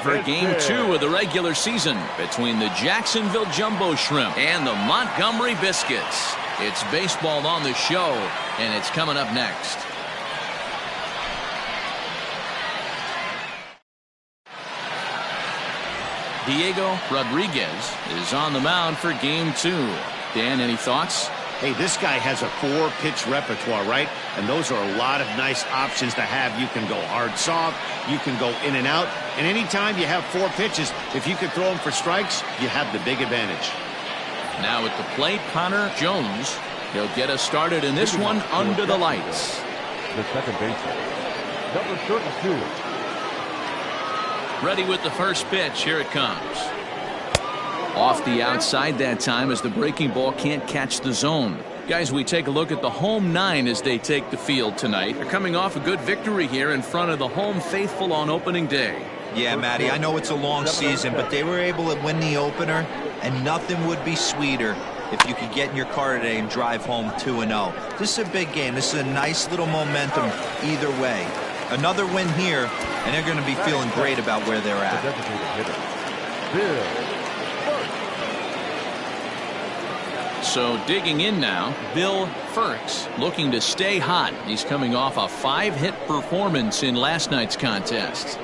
For game 2 of the regular season between the Jacksonville Jumbo Shrimp and the Montgomery Biscuits. It's baseball on the show, and it's coming up next. Diego Rodriguez is on the mound for game 2. Dan, any thoughts? Hey, this guy has a 4-pitch repertoire, right? And those are a lot of nice options to have. You can go hard, soft. You can go in and out. And anytime you have 4 pitches, if you can throw them for strikes, you have the big advantage. Now at the plate, Connor Jones. He'll get us started in this one under the lights. The second baseman, number 32. Ready with the first pitch. Here it comes. Off the outside that time as the breaking ball can't catch the zone. Guys, we take a look at the home 9 as they take the field tonight. They're coming off a good victory here in front of the home faithful on opening day. Yeah, Matty, I know it's a long season, but they were able to win the opener, and nothing would be sweeter if you could get in your car today and drive home 2-0. This is a big game. This is a nice little momentum either way. Another win here, and they're going to be feeling great about where they're at. So digging in now, Bill Ferks looking to stay hot. He's coming off a 5-hit performance in last night's contest.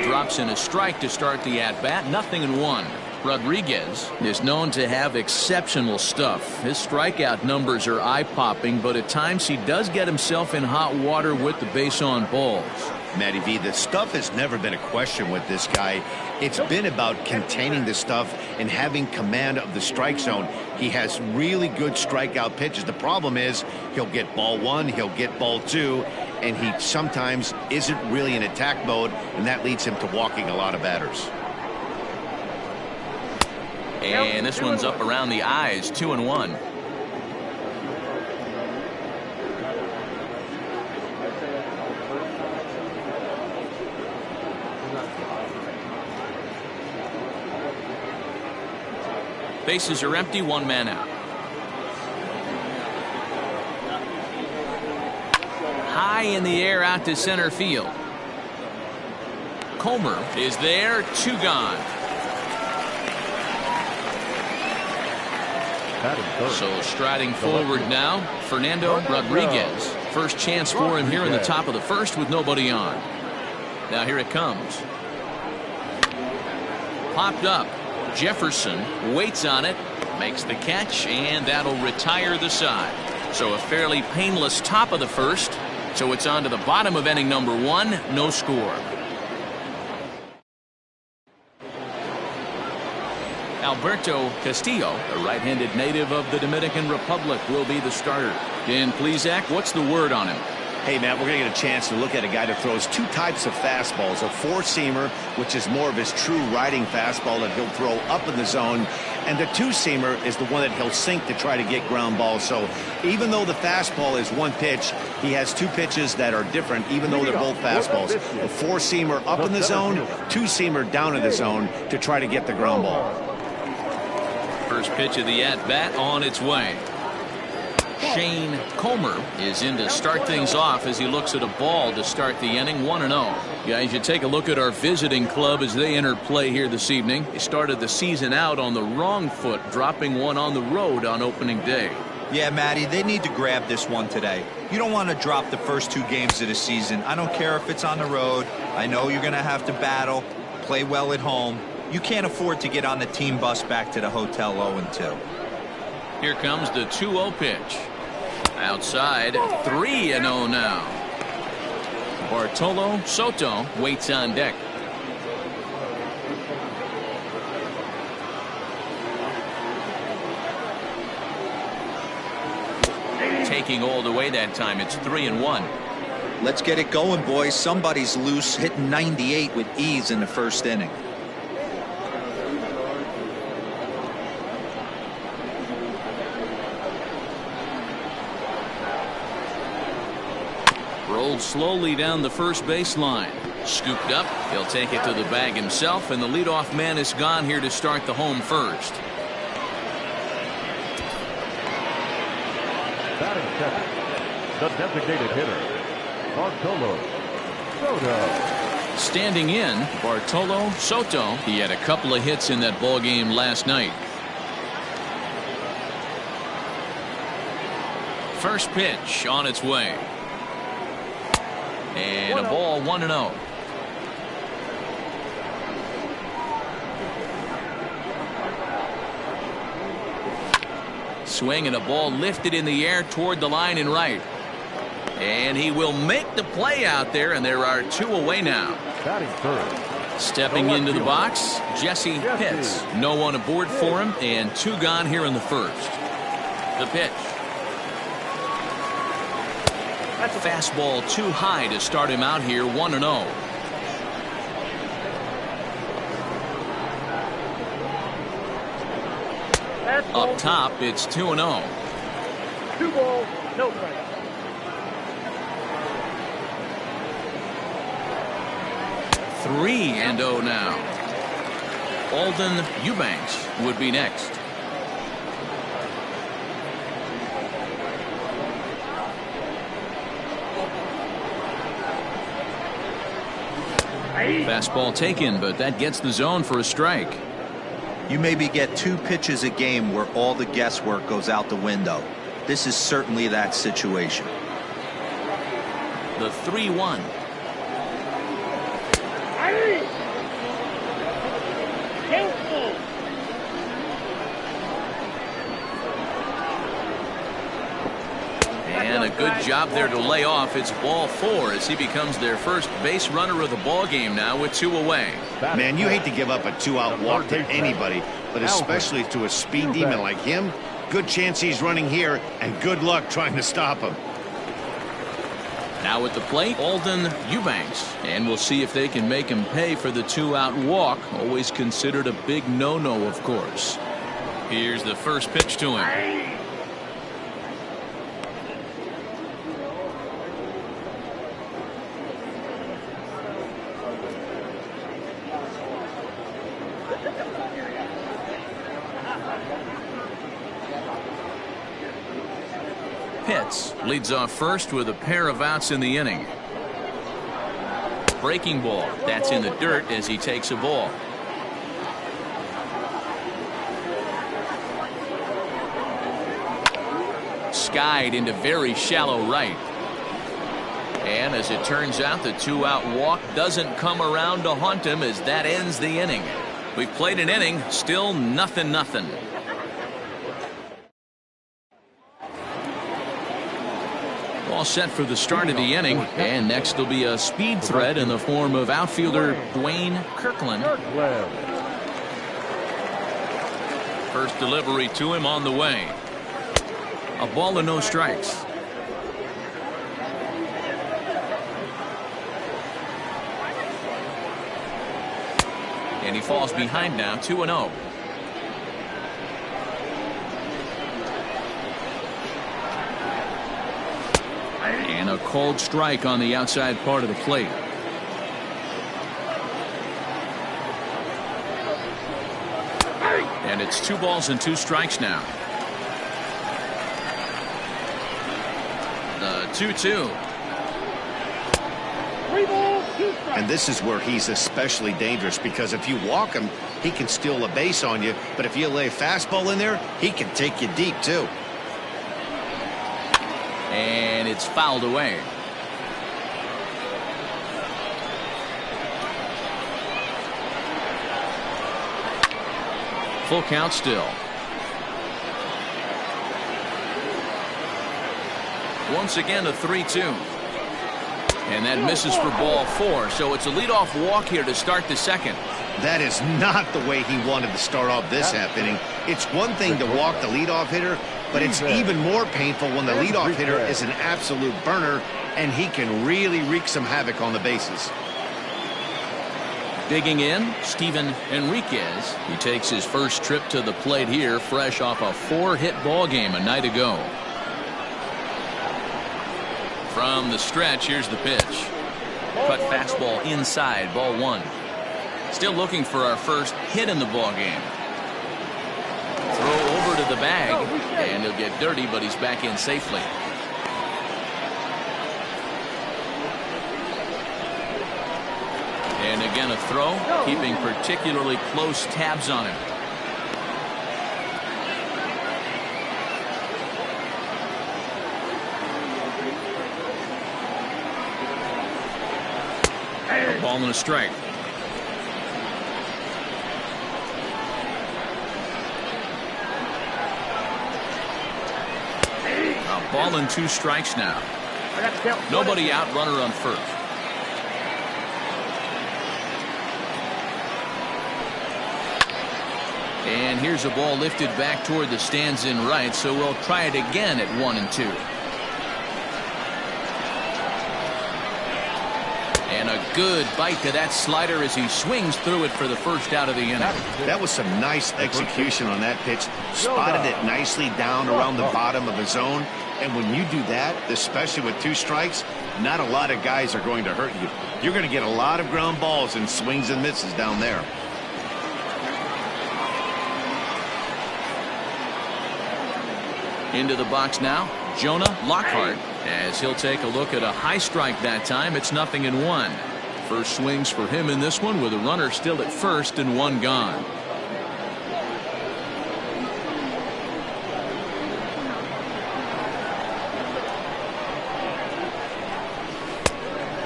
Drops in a strike to start the at-bat. 0-1. Rodriguez is known to have exceptional stuff. His strikeout numbers are eye-popping, but at times he does get himself in hot water with the base on balls. Matty V, the stuff has never been a question with this guy. It's been about containing the stuff and having command of the strike zone. He has really good strikeout pitches. The problem is he'll get ball 1, he'll get ball 2, and he sometimes isn't really in attack mode, and that leads him to walking a lot of batters. And this one's up around the eyes. 2-1. Bases are empty, 1 man out. High in the air out to center field. Comer is there, 2 gone. So striding forward now, Fernando Rodriguez. First chance for him here in the top of the first with nobody on. Now here it comes. Popped up. Jefferson waits on it, makes the catch, and that'll retire the side. So a fairly painless top of the first. So it's on to the bottom of inning number 1, no score. Alberto Castillo, a right-handed native of the Dominican Republic, will be the starter. Dan Plesac, what's the word on him? Hey, Matt, we're going to get a chance to look at a guy that throws 2 types of fastballs. A 4-seamer, which is more of his true riding fastball that he'll throw up in the zone. And the 2-seamer is the one that he'll sink to try to get ground balls. So even though the fastball is 1 pitch, he has 2 pitches that are different, even though they're both fastballs. A 4-seamer up in the zone, 2-seamer down in the zone to try to get the ground ball. First pitch of the at-bat on its way. Shane Comer is in to start things off as he looks at a ball to start the inning. 1-0. Guys, you take a look at our visiting club as they enter play here this evening. They started the season out on the wrong foot, dropping 1 on the road on opening day. Yeah, Matty, they need to grab this one today. You don't want to drop the first 2 games of the season. I don't care if it's on the road. I know you're going to have to battle, play well at home. You can't afford to get on the team bus back to the hotel 0-2. Here comes the 2-0 pitch. Outside, 3-0 now. Bartolo Soto waits on deck. Taking all the way that time, it's 3-1. Let's get it going, boys. Somebody's loose, hitting 98 with ease in the first inning. Rolled slowly down the first baseline. Scooped up. He'll take it to the bag himself, and the leadoff man is gone here to start the home first. Batting second, the designated hitter, Bartolo Soto. Standing in, Bartolo Soto. He had a couple of hits in that ball game last night. First pitch on its way. And a ball 1-0. Swing and a ball lifted in the air toward the line and right. And he will make the play out there, and there are 2 away now. Batting third. Stepping into the box, Jesse Pitts. No one aboard for him, and 2 gone here in the first. The pitch. That's a fastball too high to start him out here, 1-0. Up top, it's 2-0. 2 balls, no strikes. 3-0 now. Alden Eubanks would be next. Fastball taken, but that gets the zone for a strike. You maybe get 2 pitches a game where all the guesswork goes out the window. This is certainly that situation. The 3-1. And a good job there to lay off. It's ball 4 as he becomes their first base runner of the ball game now with 2 away. Man, you hate to give up a 2-out walk to anybody, but especially to a speed demon like him. Good chance he's running here, and good luck trying to stop him. Now at the plate, Alden Eubanks, and we'll see if they can make him pay for the 2-out walk. Always considered a big no-no, of course. Here's the first pitch to him. Pitts leads off first with a pair of outs in the inning. Breaking ball. That's in the dirt as he takes a ball. Skied into very shallow right. And as it turns out, the 2-out walk doesn't come around to haunt him as that ends the inning. We've played an inning, still 0-0. All set for the start of the inning, and next will be a speed threat in the form of outfielder Dwayne Kirkland. First delivery to him on the way. A ball and no strikes. And he falls behind now, 2-0. And a cold strike on the outside part of the plate. And it's 2 balls and 2 strikes now. The 2-2. 3 balls, 2 strikes. And this is where he's especially dangerous, because if you walk him, he can steal a base on you. But if you lay a fastball in there, he can take you deep, too. And it's fouled away. Full count still. Once again a 3-2. And that misses for ball 4. So it's a leadoff walk here to start the second. That is not the way he wanted to start off this half inning. It's one thing to walk the leadoff hitter, but it's even more painful when the leadoff hitter is an absolute burner, and he can really wreak some havoc on the bases. Digging in, Steven Enriquez. He takes his first trip to the plate here, fresh off a 4-hit ball game a night ago. From the stretch, here's the pitch. Cut fastball inside, ball 1. Still looking for our first hit in the ball game. Throw over to the bag, and he'll get dirty, but he's back in safely. And again a throw, keeping particularly close tabs on him. A ball and a strike. A ball and 2 strikes now. Nobody out, runner on first. And here's a ball lifted back toward the stands in right, so we'll try it again at 1-2. And a good bite to that slider as he swings through it for the first out of the inning. That was some nice execution on that pitch. Spotted it nicely down around the bottom of the zone. And when you do that, especially with 2 strikes, not a lot of guys are going to hurt you. You're going to get a lot of ground balls and swings and misses down there. Into the box now, Jonah Lockhart, as he'll take a look at a high strike that time. It's 0-1. First swings for him in this one with a runner still at first and 1 gone.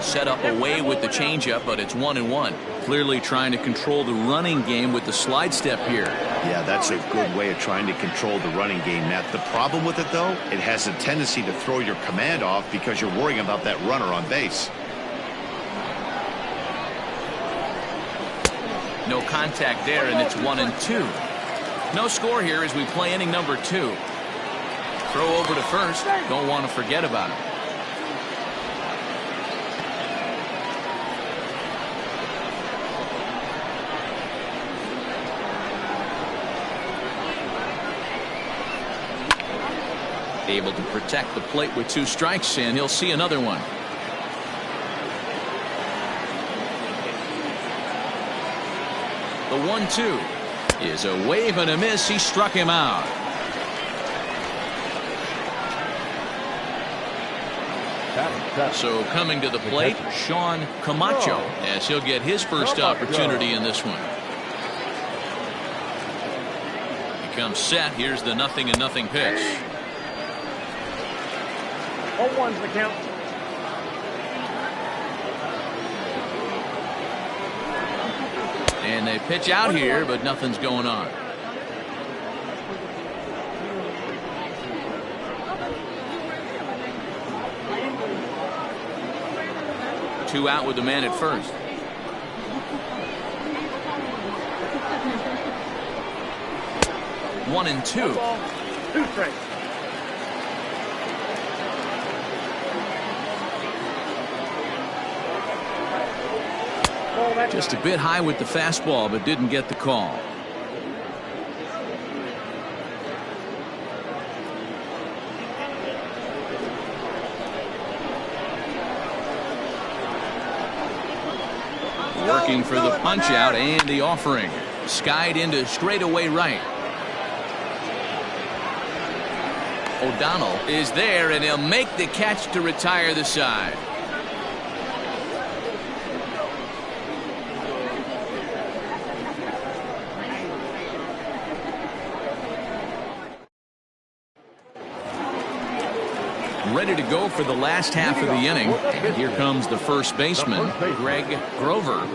Set up away with the changeup, but it's 1-1. Clearly trying to control the running game with the slide step here. Yeah, that's a good way of trying to control the running game, Matt. The problem with it, though, it has a tendency to throw your command off because you're worrying about that runner on base. No contact there, and it's 1-2. No score here as we play inning number 2. Throw over to first. Don't want to forget about it. Able to protect the plate with 2 strikes, and he'll see another one. The 1-2 is a wave and a miss. He struck him out. So coming to the plate, Sean Camacho, as he'll get his first opportunity in this one. He comes set. Here's the 0-0 pitch. 0-1's the count. And they pitch out here, but nothing's going on. Two out with the man at first. One and two. 2 strikes. Just a bit high with the fastball, but didn't get the call. Working for the punch out and the offering. Skied into straightaway right. O'Donnell is there, and he'll make the catch to retire the side. Ready to go for the last half of the inning. And here comes the first baseman, Greg Grover.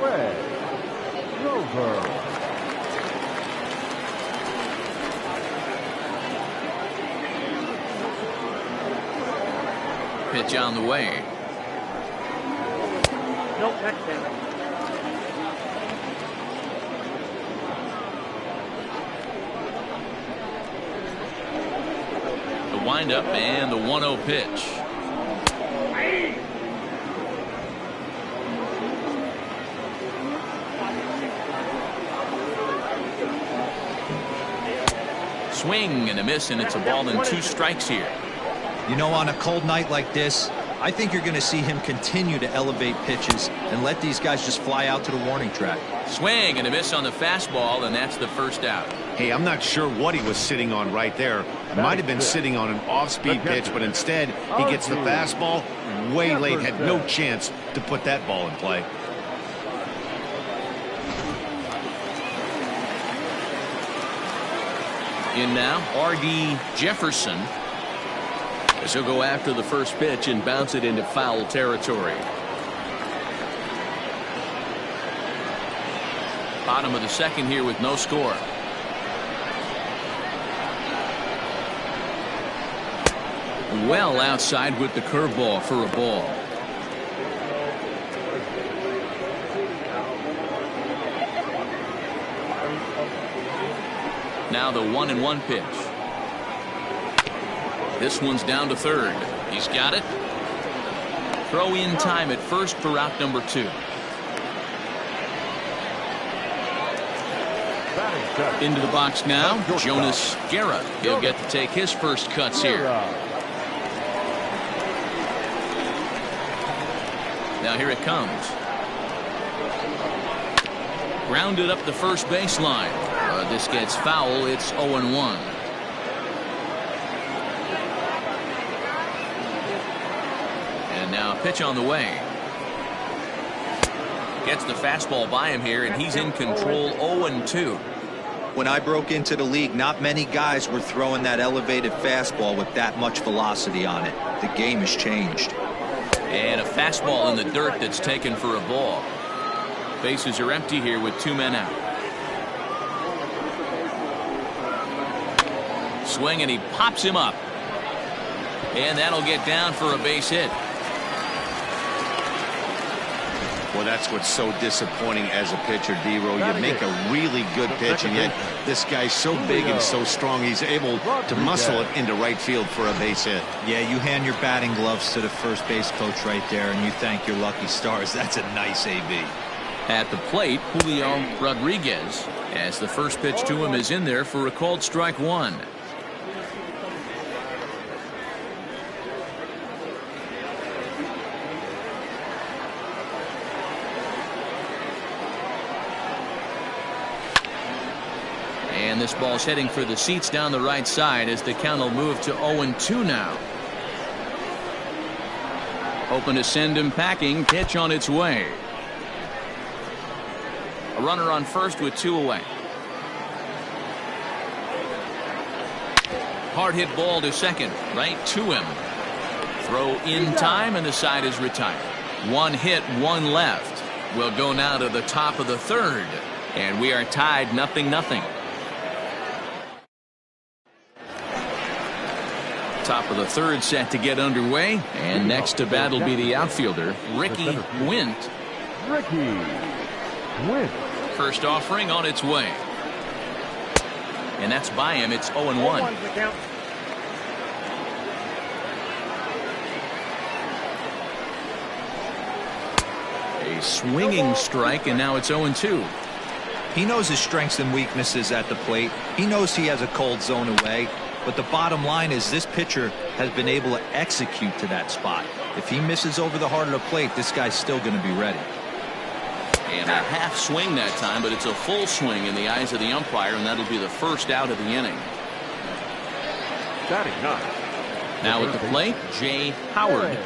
Pitch on the way. Nope, that's down. Windup and the 1-0 pitch. Swing and a miss, and it's a ball and 2 strikes here. You know, on a cold night like this, I think you're going to see him continue to elevate pitches and let these guys just fly out to the warning track. Swing and a miss on the fastball, and that's the first out. Hey, I'm not sure what he was sitting on right there. Might have been sitting on an off-speed pitch, but instead he gets the fastball way late, had no chance to put that ball in play. In now, R.D. Jefferson, as he'll go after the first pitch and bounce it into foul territory. Bottom of the second here with no score. Well outside with the curveball for a ball. Now the 1-1 pitch. This one's down to third. He's got it. Throw in time at first for out number 2. Into the box now, Jonas Guerra. He'll get to take his first cuts here. Now here it comes. Grounded up the first baseline. This gets foul. It's 0-1. And now a pitch on the way. Gets the fastball by him here, and he's in control. 0-2. When I broke into the league, not many guys were throwing that elevated fastball with that much velocity on it. The game has changed. And a fastball in the dirt that's taken for a ball. Bases are empty here with 2 men out. Swing, and he pops him up. And that'll get down for a base hit. Well, that's what's so disappointing as a pitcher, D-Row. You make a really good pitch, and yet this guy's so big and so strong, he's able to muscle it into right field for a base hit. Yeah, you hand your batting gloves to the first base coach right there, and you thank your lucky stars. That's a nice AB. At the plate, Julio Rodriguez, as the first pitch to him is in there for a called strike 1. And this ball's heading for the seats down the right side as the count will move to 0-2 now. Open to send him packing. Pitch on its way. A runner on first with 2 away. Hard hit ball to second. Right to him. Throw in time, and the side is retired. 1 hit, 1 left. We'll go now to the top of the third. And we are tied 0-0. Top of the third set to get underway, and next to bat will be the outfielder Ricky Wint. First offering on its way, and that's by him. It's 0-1. A swinging strike, and now it's 0-2. He knows his strengths and weaknesses at the plate. He knows he has a cold zone away. But the bottom line is this pitcher has been able to execute to that spot. If he misses over the heart of the plate, this guy's still going to be ready. And a half swing that time, but it's a full swing in the eyes of the umpire, and that'll be the first out of the inning. Now at the plate, Jay Howard.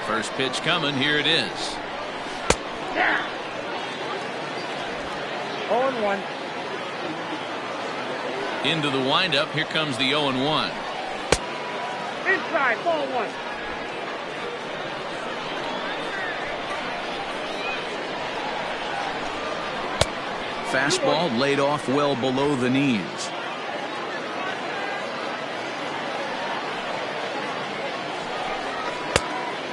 First pitch coming. Here it is. 0-1. Into the windup. Here comes the 0-1. Inside, ball 1. Fastball laid off well below the knees.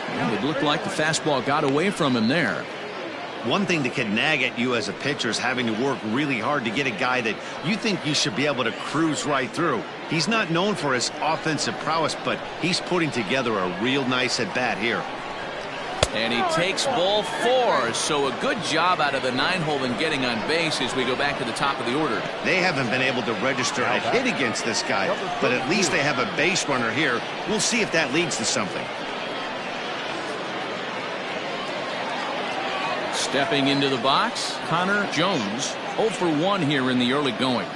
And it looked like the fastball got away from him there. One thing that can nag at you as a pitcher is having to work really hard to get a guy that you think you should be able to cruise right through. He's not known for his offensive prowess, but he's putting together a real nice at-bat here. And he takes ball 4, so a good job out of the 9-hole in getting on base as we go back to the top of the order. They haven't been able to register a hit against this guy, but at least they have a base runner here. We'll see if that leads to something. Stepping into the box, Connor Jones, 0 for 1 here in the early going.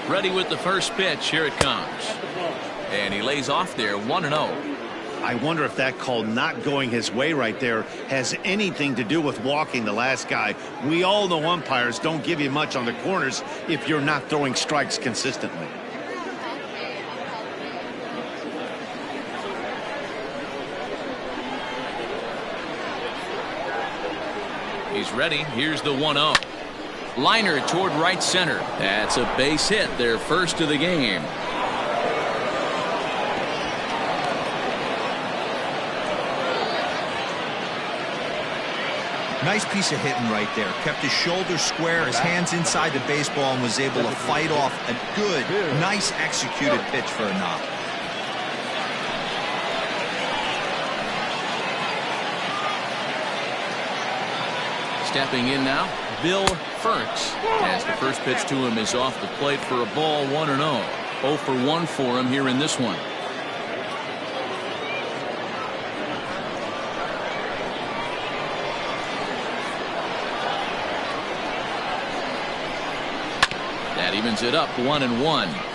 Ready with the first pitch. Here it comes. And he lays off there 1-0. I wonder if that call not going his way right there has anything to do with walking the last guy. We all know umpires don't give you much on the corners if you're not throwing strikes consistently. He's ready. Here's the 1-0. Liner toward right center. That's a base hit, their first of the game. Nice piece of hitting right there. Kept his shoulders square, his hands inside the baseball, and was able to fight off a good, nice executed pitch for a knock. Stepping in now, Bill Ferks, as the first pitch to him is off the plate for a ball. 1-0. 0 for 1 for him here in this one. That evens it up 1-1.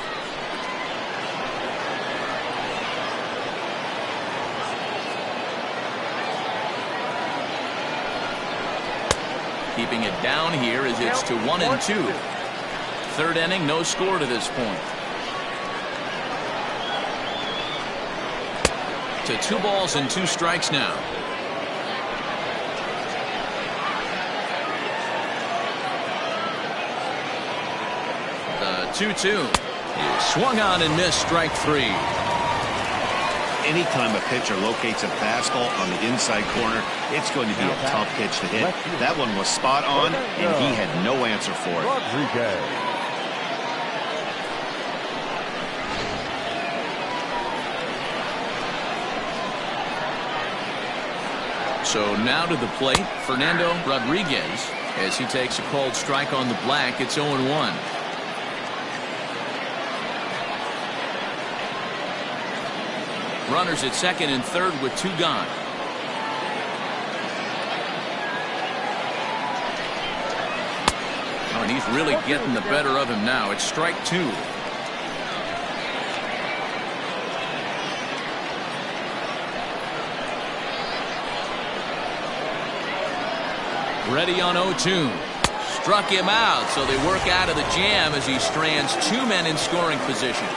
Keeping it down here as it's to 1-2. Third inning, no score to this point. To 2 balls and 2 strikes now. The 2-2. Swung on and missed, strike 3. Anytime a pitcher locates a fastball on the inside corner, it's going to be a tough pitch to hit. That one was spot on, and he had no answer for it. So now to the plate, Fernando Rodriguez, as he takes a called strike on the black. It's 0-1. Runners at second and third with 2 gone. Oh, and he's really getting the better of him now. It's strike 2. Ready on 0-2. Struck him out, so they work out of the jam as he strands 2 men in scoring position.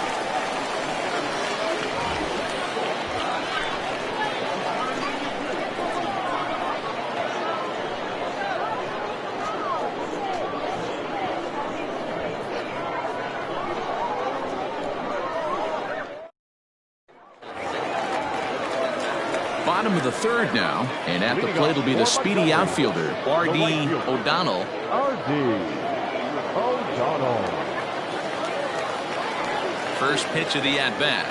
Bottom of the third now, and at the plate will be the speedy outfielder, R.D. O'Donnell. R.D. O'Donnell. First pitch of the at-bat.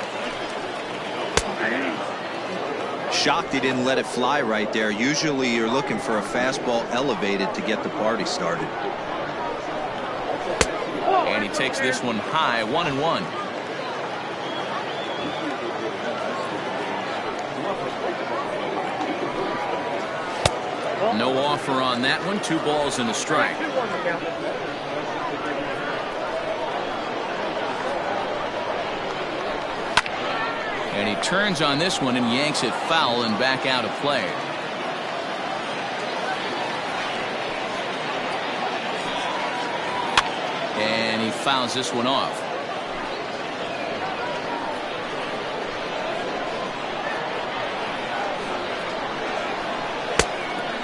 Shocked he didn't let it fly right there. Usually you're looking for a fastball elevated to get the party started. And he takes this one high, 1-1. No offer on that one. 2 balls and a strike. And he turns on this one and yanks it foul and back out of play. And he fouls this one off.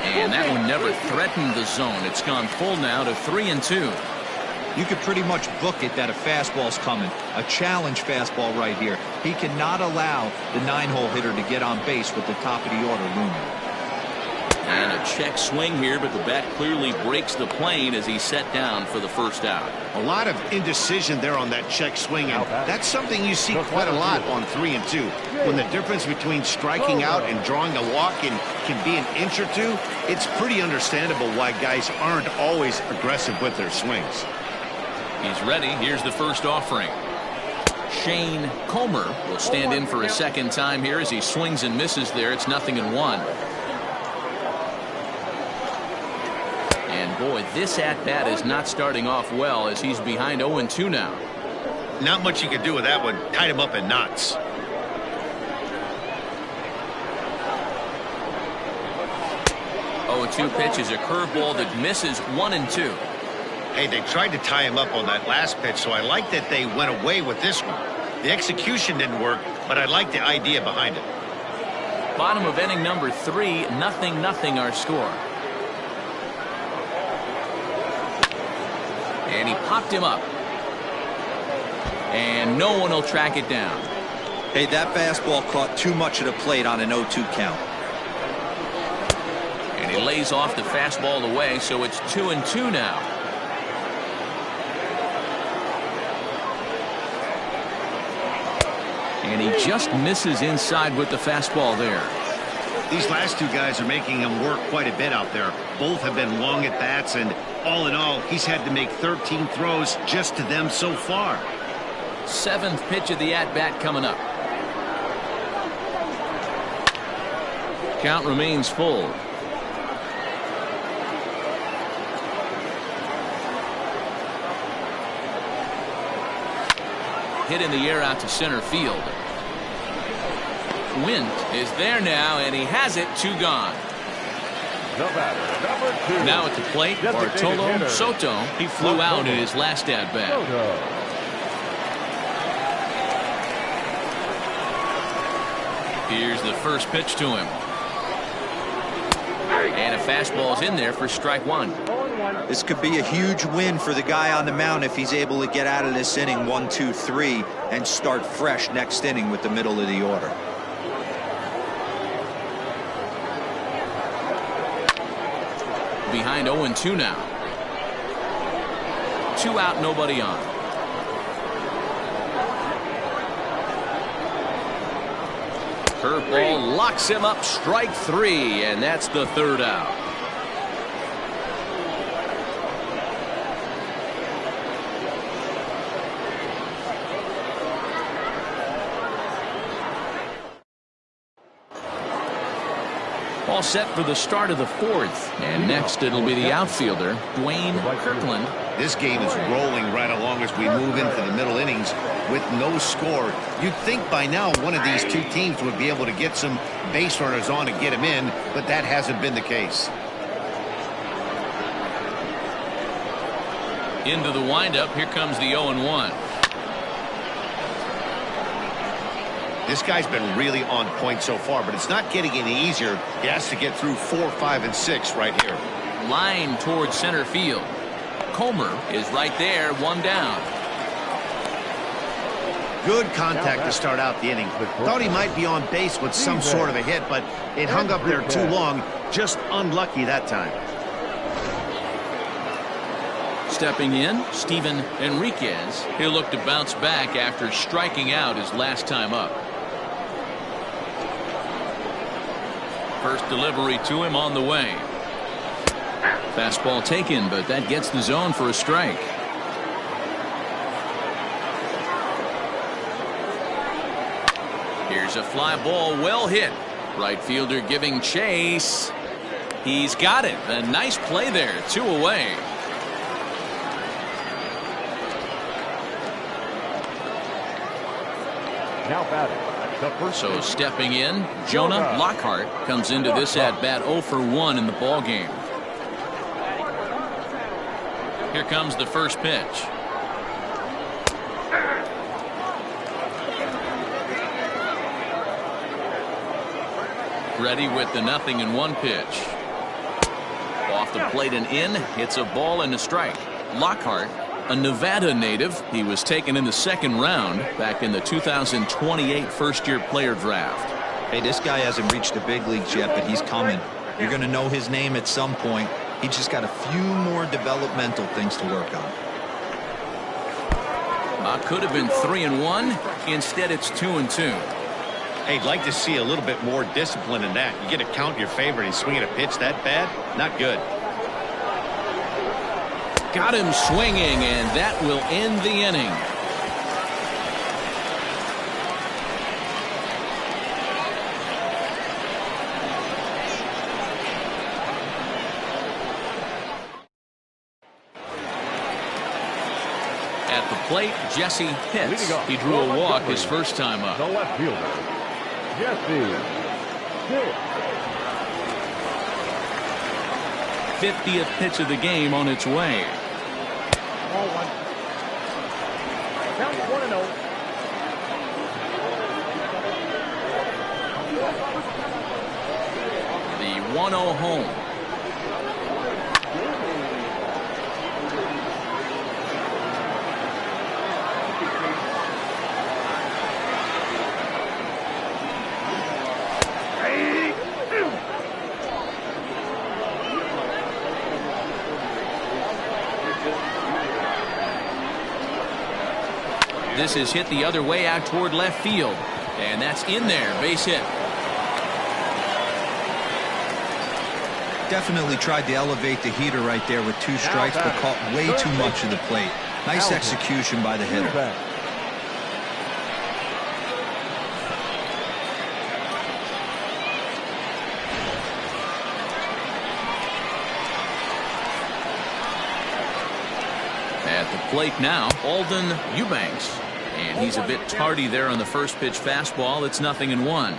And that one never threatened the zone. It's gone full now to 3-2. You could pretty much book it that a fastball's coming. A challenge fastball right here. He cannot allow the 9-hole hitter to get on base with the top of the order looming. And a check swing here, but the bat clearly breaks the plane as he's set down for the first out. A lot of indecision there on that check swing, and that's something you see quite a lot on 3 and 2. When the difference between striking out and drawing a walk can be an inch or 2, it's pretty understandable why guys aren't always aggressive with their swings. He's ready. Here's the first offering. Shane Comer will stand in for a second time here as he swings and misses there. It's 0-1. And boy, this at-bat is not starting off well as he's behind 0-2 now. Not much you can do with that one. Tied him up in knots. Oh, 2 pitch is a curveball that misses 1 and 2. Hey, they tried to tie him up on that last pitch, so I like that they went away with this one. The execution didn't work, but I like the idea behind it. Bottom of inning number 3, 0-0 our score. And he popped him up. And no one will track it down. Hey, that fastball caught too much of the plate on an 0-2 count. And he lays off the fastball away, so it's 2-2 now. And he just misses inside with the fastball there. These last 2 guys are making him work quite a bit out there. Both have been long at bats, and all in all, he's had to make 13 throws just to them so far. 7th pitch of the at-bat coming up. Count remains full. Hit in the air out to center field. Wint is there now, and he has it. 2 gone. The batter, number 2. Now at the plate, Bartolo Soto. He flew out in his last at-bat. Here's the first pitch to him. And a fastball's in there for strike 1. This could be a huge win for the guy on the mound if he's able to get out of this inning 1, 2, 3 and start fresh next inning with the middle of the order. Behind 0-2 now. 2 out, nobody on. Curveball locks him up, strike 3, and that's the 3rd out. All set for the start of the 4th, and next it'll be the outfielder, Dwayne Kirkland. This game is rolling right along as we move into the middle innings with no score. You'd think by now one of these 2 teams would be able to get some base runners on and get them in, but that hasn't been the case. Into the windup, here comes the 0-1. This guy's been really on point so far, but it's not getting any easier. He has to get through 4, 5, and 6 right here. Line towards center field. Comer is right there, 1 down. Good contact to start out the inning. Thought he might be on base with some sort of a hit, but it hung up there too long. Just unlucky that time. Stepping in, Steven Enriquez. He'll look to bounce back after striking out his last time up. First delivery to him on the way. Fastball taken, but that gets the zone for a strike. Here's a fly ball, well hit. Right fielder giving chase. He's got it. A nice play there. 2 away. Now batting. So stepping in, Jonah Lockhart comes into this at-bat 0 for 1 in the ball game. Here comes the first pitch. Ready with the 0-1 pitch. Off the plate and in, hits a ball and a strike. Lockhart, a Nevada native. He was taken in the 2nd round back in the 2028 first-year player draft. Hey, this guy hasn't reached the big leagues yet, but he's coming. You're going to know his name at some point. He just got a few more developmental things to work on. Could have been 3-1. Instead, it's 2-2. Hey, I'd like to see a little bit more discipline in that. You get to count your favorite and swinging a pitch that bad? Not good. Got him swinging, and that will end the inning. At the plate, Jesse Pitts. Leading off, He drew a walk his first time up. The left fielder, Jesse Pitts. 50th pitch of the game on its way. Ball one. Count 1-0. The 1-0 home. This is hit the other way out toward left field. And that's in there. Base hit. Definitely tried to elevate the heater right there with 2 strikes, but caught way too much of the plate. Nice execution by the hitter. At the plate now, Alden Eubanks. And he's a bit tardy there on the first pitch fastball. It's 0-1.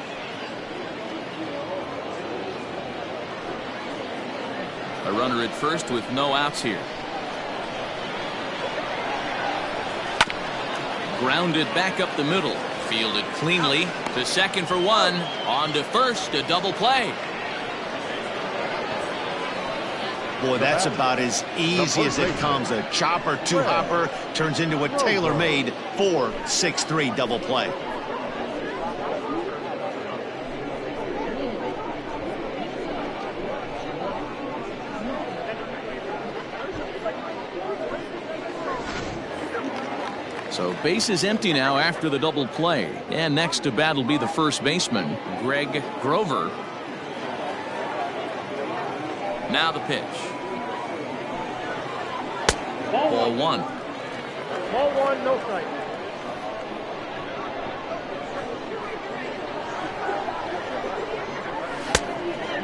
A runner at first with no outs here. Grounded back up the middle. Fielded cleanly to second for 1. On to first, a double play. Boy, that's about as easy as it comes. A chopper, 2-hopper turns into a tailor-made 4-6-3 double play. So base is empty now after the double play. And next to bat will be the first baseman, Greg Grover. Now the pitch. Ball 1. Ball one, no strike.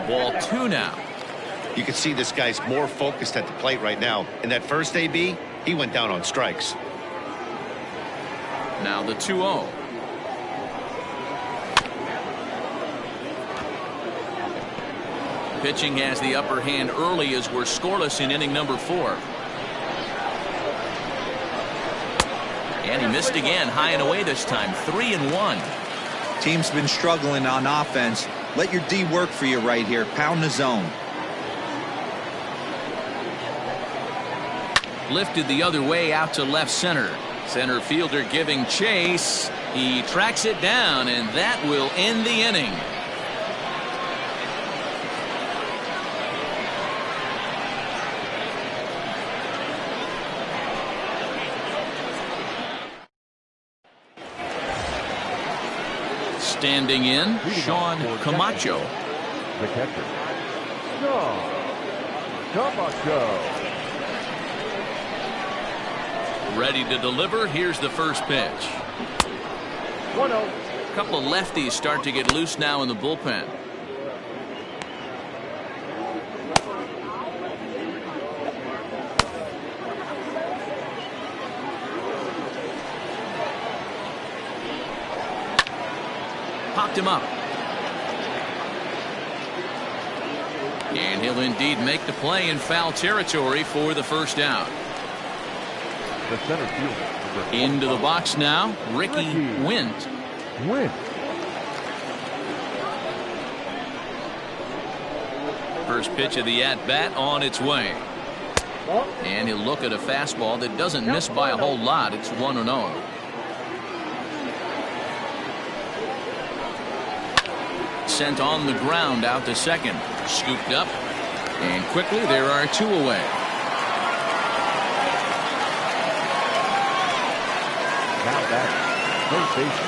Ball 2 now. You can see this guy's more focused at the plate right now. In that first AB, he went down on strikes. Now the 2-0. Pitching has the upper hand early as we're scoreless in inning number 4. And he missed again, high and away this time, 3-1. Team's been struggling on offense. Let your D work for you right here. Pound the zone. Lifted the other way out to left center. Center fielder giving chase. He tracks it down, and that will end the inning. Standing in, Sean Camacho. The catcher, Sean Camacho. Ready to deliver. Here's the first pitch. 1-0. A couple of lefties start to get loose now in the bullpen. Popped him up. And he'll indeed make the play in foul territory for the first out. The center fielder. Into the box now, Ricky Wint. First pitch of the at-bat on its way. And he'll look at a fastball that doesn't miss by a whole lot. It's 1-0. Sent on the ground out to second. Scooped up. And quickly there are 2 away.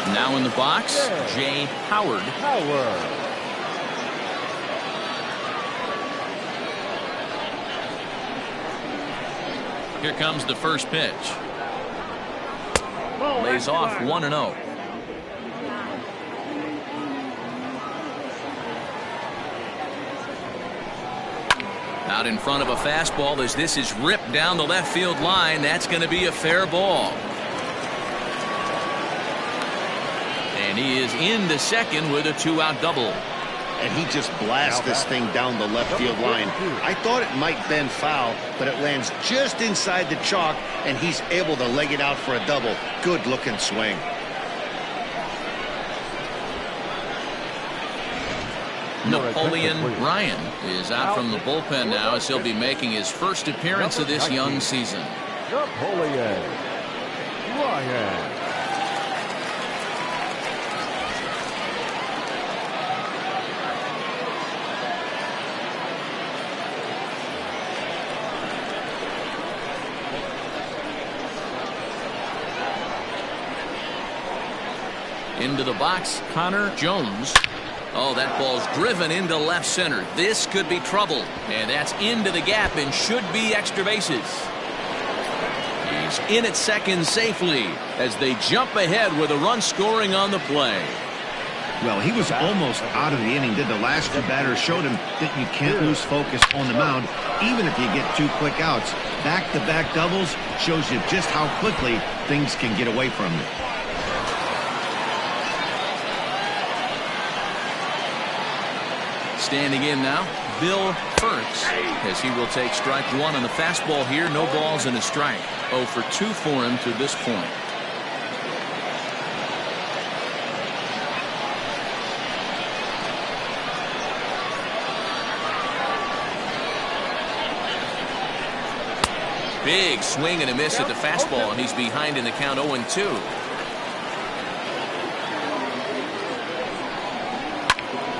Now in the box, Jay Howard. Here comes the first pitch. Lays off 1-0. Out in front of a fastball as this is ripped down the left field line. That's going to be a fair ball. And he is into second with a 2-out double. And he just blasts this thing down the left field line. I thought it might bend foul, but it lands just inside the chalk, and he's able to leg it out for a double. Good looking swing. Napoleon Ryan is out from the bullpen now as he'll be making his first appearance of this young season. Napoleon Ryan. Into the box, Connor Jones. Oh, that ball's driven into left center. This could be trouble. And that's into the gap and should be extra bases. He's in at second safely as they jump ahead with a run scoring on the play. Well, he was almost out of the inning. Did the last two batters showed him that you can't lose focus on the mound, even if you get 2 quick outs. Back-to-back doubles shows you just how quickly things can get away from you. Standing in now, Bill Fertz, as he will take strike one on the fastball here. No balls and a strike. 0 for 2 for him to this point. Big swing and a miss at the fastball, and he's behind in the count 0-2.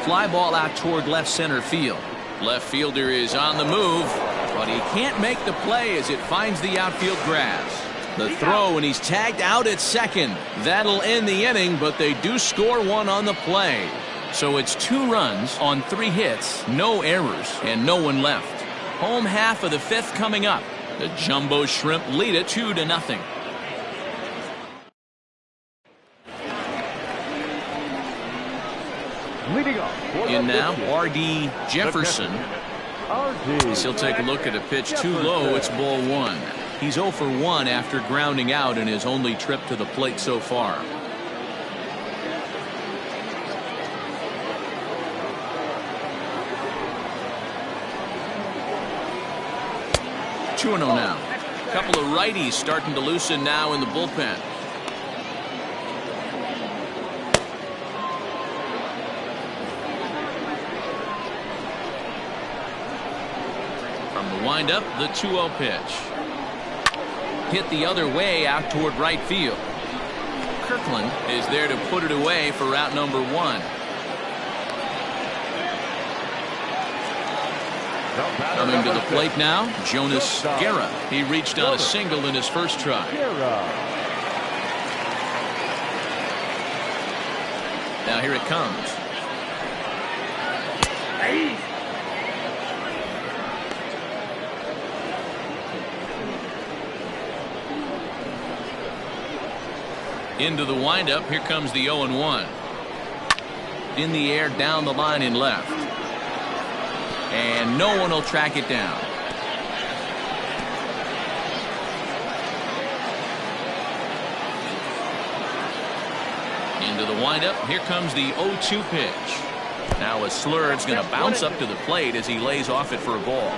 Fly ball out toward left center field. Left fielder is on the move, but he can't make the play as it finds the outfield grass. The throw, and he's tagged out at second. That'll end the inning, but they do score one on the play. So it's 2 runs on 3 hits, no errors, and no one left. Home half of the 5th coming up. The Jumbo Shrimp lead it 2-0. Leading off. In now, R.D. Jefferson. As he'll take a look at a pitch too low. It's ball 1. He's 0 for 1 after grounding out in his only trip to the plate so far. Two-0 now. A couple of righties starting to loosen now in the bullpen. Wind up the 2-0 pitch. Hit the other way out toward right field. Kirkland is there to put it away for route number 1. Coming to the plate now, Jonas Guerra. He reached on a single in his first try. Now here it comes. Into the windup. Here comes the 0-1. In the air, down the line in left. And no one will track it down. Into the windup. Here comes the 0-2 pitch. Now a Slur's going to bounce up to the plate as he lays off it for a ball.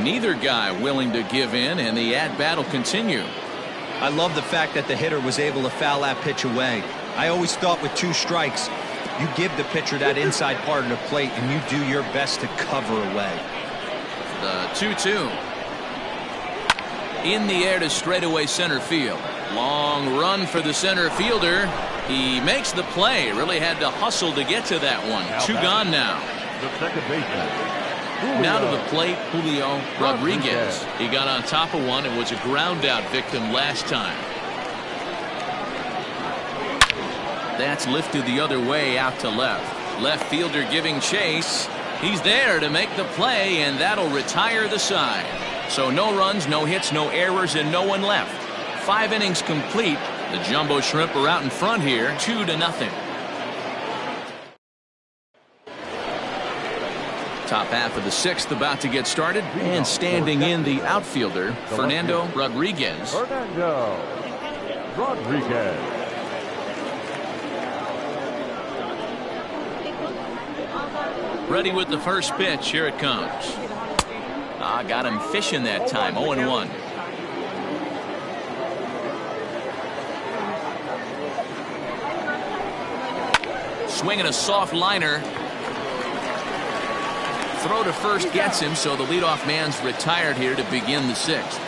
Neither guy willing to give in, and the at-bat will continue. I love the fact that the hitter was able to foul that pitch away. I always thought with 2 strikes, you give the pitcher that inside part of the plate, and you do your best to cover away. The 2-2. In the air to straightaway center field. Long run for the center fielder. He makes the play. Really had to hustle to get to that one. 2 gone now. The second baseman. Now to the plate, Julio Rodriguez. He got on top of one and was a ground out victim last time. That's lifted the other way out to left. Left fielder giving chase. He's there to make the play, and that'll retire the side. So no runs, no hits, no errors, and no one left. 5 innings complete. The Jumbo Shrimp are out in front here, 2-0. Top half of the sixth about to get started, and standing in the outfielder, Fernando Rodriguez. Fernando Rodriguez. Ready with the first pitch. Here it comes. Got him fishing that time. 0-1. Swinging a soft liner. Throw to first gets him, so the leadoff man's retired here to begin the sixth.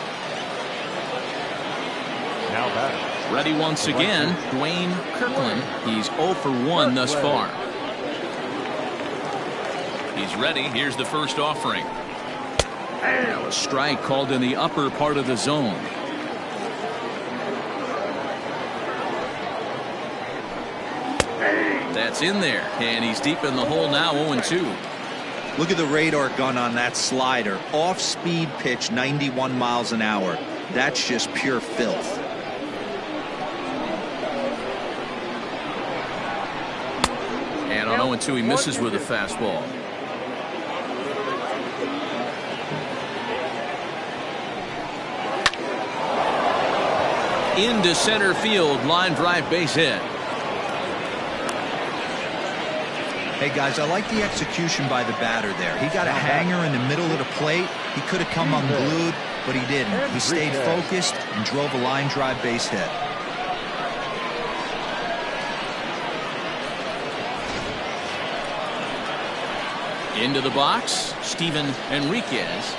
Now batter. Ready once again, Dwayne Kirkland. He's 0 for 1 thus far. He's ready. Here's the first offering. Now a strike called in the upper part of the zone. That's in there, and he's deep in the hole now. 0-2. Look at the radar gun on that slider. Off-speed pitch, 91 miles an hour. That's just pure filth. And on 0-2, he misses with a fastball. Into center field, line drive, base hit. Hey guys, I like the execution by the batter there. He got a hanger in the middle of the plate. He could have come unglued, but he didn't. He stayed focused and drove a line drive base hit. Into the box, Steven Enriquez.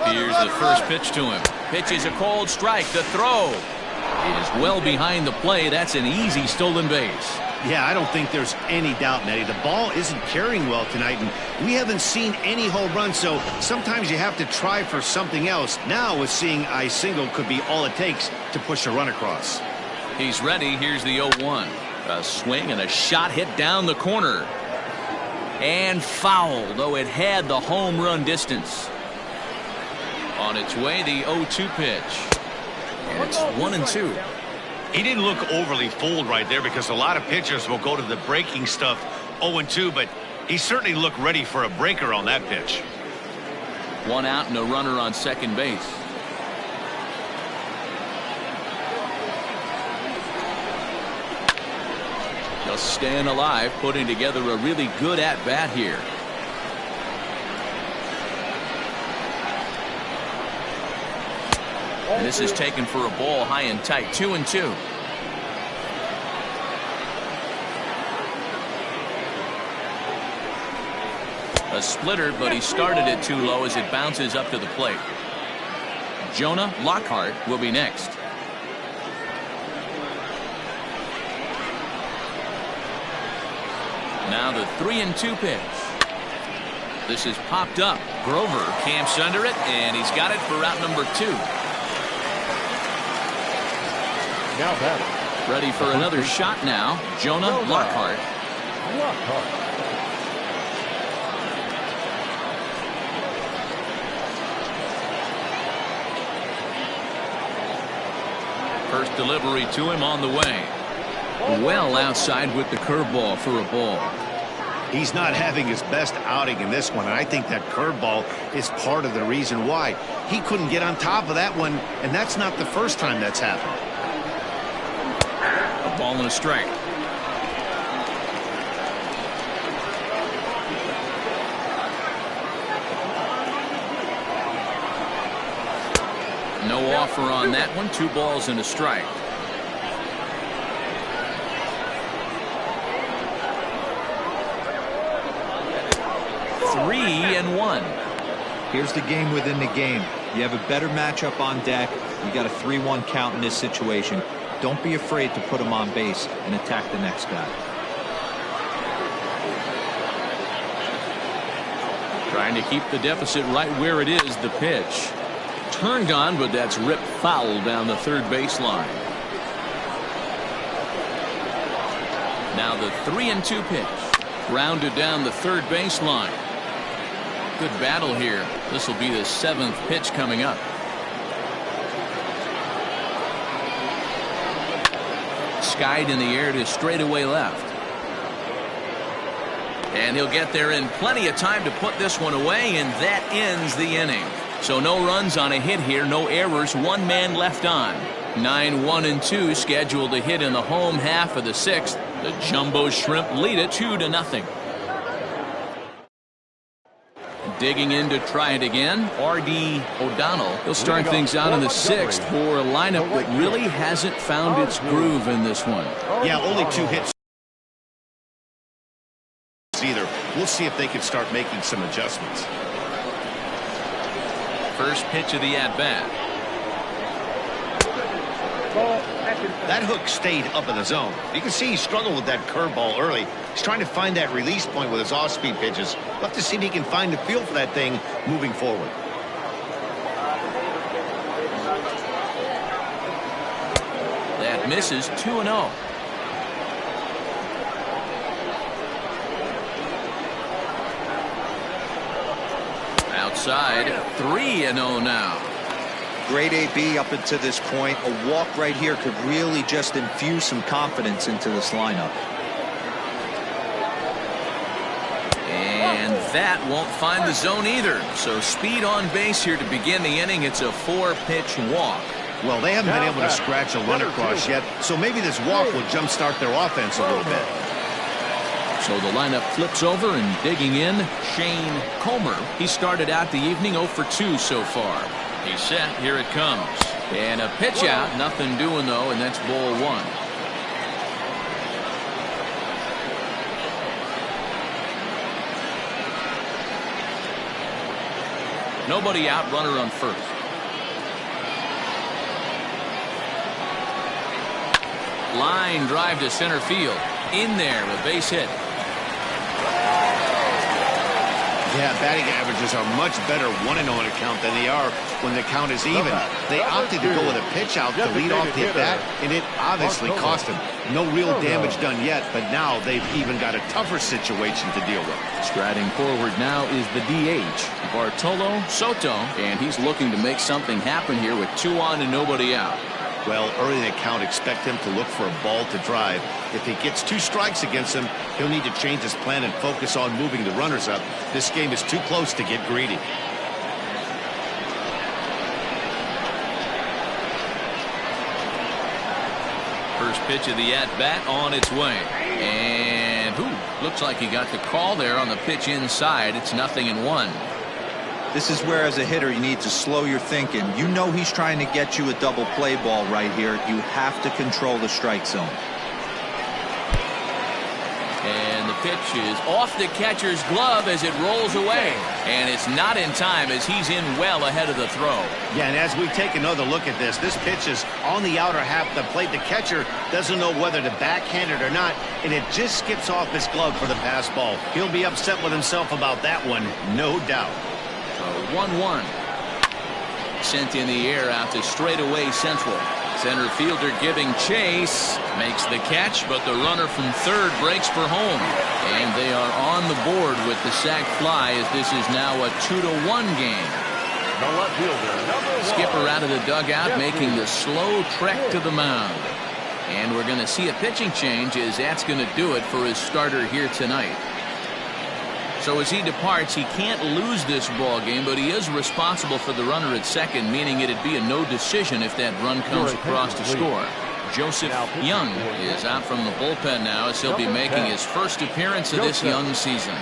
Here's the first pitch to him. Pitch is a cold strike. The throw is well behind the play. That's an easy stolen base. Yeah, I don't think there's any doubt, Nettie. The ball isn't carrying well tonight, and we haven't seen any home runs, so sometimes you have to try for something else. Now, with seeing I single could be all it takes to push a run across. He's ready. Here's the 0-1. A swing and a shot hit down the corner. And foul, though it had the home run distance. On its way, the 0-2 pitch. And it's 1-2. He didn't look overly fooled right there because a lot of pitchers will go to the breaking stuff 0-2, but he certainly looked ready for a breaker on that pitch. One out and a runner on second base. Just staying alive, putting together a really good at-bat here. And this is taken for a ball high and tight. 2-2. A splitter, but he started it too low as it bounces up to the plate. Jonah Lockhart will be next. Now the 3-2 pitch. This is popped up. Grover camps under it, and he's got it for out number 2. Now batter. Ready for another shot now. Jonah Lockhart. First delivery to him on the way. Well outside with the curveball for a ball. He's not having his best outing in this one, and I think that curveball is part of the reason why. He couldn't get on top of that one, and that's not the first time that's happened. A ball and a strike. No offer on that one. 2 balls and a strike. Three and 1. Here's the game within the game. You have a better matchup on deck. You got a 3-1 count in this situation. Don't be afraid to put him on base and attack the next guy. Trying to keep the deficit right where it is. The pitch turned on, but that's ripped foul down the third baseline. Now the 3-2 pitch. Grounded down the third baseline. Good battle here. This will be the 7th pitch coming up. Skied in the air to straightaway left. And he'll get there in plenty of time to put this one away, and that ends the inning. So no runs on a hit here, no errors, 1 man left on. 9, 1, and 2 scheduled to hit in the home half of the 6th. The Jumbo Shrimp lead it 2-0. Digging in to try it again, R.D. O'Donnell. He'll start things out in the 6th for a lineup that really hasn't found its groove in this one. Yeah, only 2 hits either. We'll see if they can start making some adjustments. First pitch of the at-bat. That hook stayed up in the zone. You can see he struggled with that curveball early. He's trying to find that release point with his off-speed pitches. We'll have to see if he can find the feel for that thing moving forward. That misses. 2-0. Outside, 3-0 now. Great AB up until this point. A walk right here could really just infuse some confidence into this lineup. And that won't find the zone either. So speed on base here to begin the inning. It's a 4-pitch walk. Well, they haven't been able to scratch a run across yet, so maybe this walk will jumpstart their offense a little bit. So the lineup flips over, and digging in, Shane Comer. He started out the evening 0 for 2 so far. He's set. Here it comes. And a pitch out. Nothing doing, though, and that's ball 1. Nobody out, runner on first. Line drive to center field. In there, a base hit. Yeah, batting averages are much better 1-0 in a count than they are when the count is even. They opted to go with a pitch out to lead off the at-bat, and it obviously cost them. No real damage done yet, but now they've even got a tougher situation to deal with. Striding forward now is the DH, Bartolo Soto, and he's looking to make something happen here with 2 on and nobody out. Well, early in the count, expect him to look for a ball to drive. If he gets 2 strikes against him, he'll need to change his plan and focus on moving the runners up. This game is too close to get greedy. First pitch of the at-bat on its way. And looks like he got the call there on the pitch inside. It's 0-1. This is where, as a hitter, you need to slow your thinking. You know he's trying to get you a double play ball right here. You have to control the strike zone. And the pitch is off the catcher's glove as it rolls away. And it's not in time as he's in well ahead of the throw. Yeah, and as we take another look at this pitch is on the outer half of the plate. The catcher doesn't know whether to backhand it or not, and it just skips off his glove for the pass ball. He'll be upset with himself about that one, no doubt. 1-1. Sent in the air out to straightaway central. Center fielder giving chase. Makes the catch, but the runner from third breaks for home. And they are on the board with the sac fly as this is now a 2-1 game. The left fielder, number 1. Skipper out of the dugout making the slow trek to the mound. And we're going to see a pitching change as that's going to do it for his starter here tonight. So as he departs, he can't lose this ball game, but he is responsible for the runner at second, meaning it'd be a no decision if that run comes across to score. Joseph Young is out from the bullpen now as he'll be making his first appearance of this young season.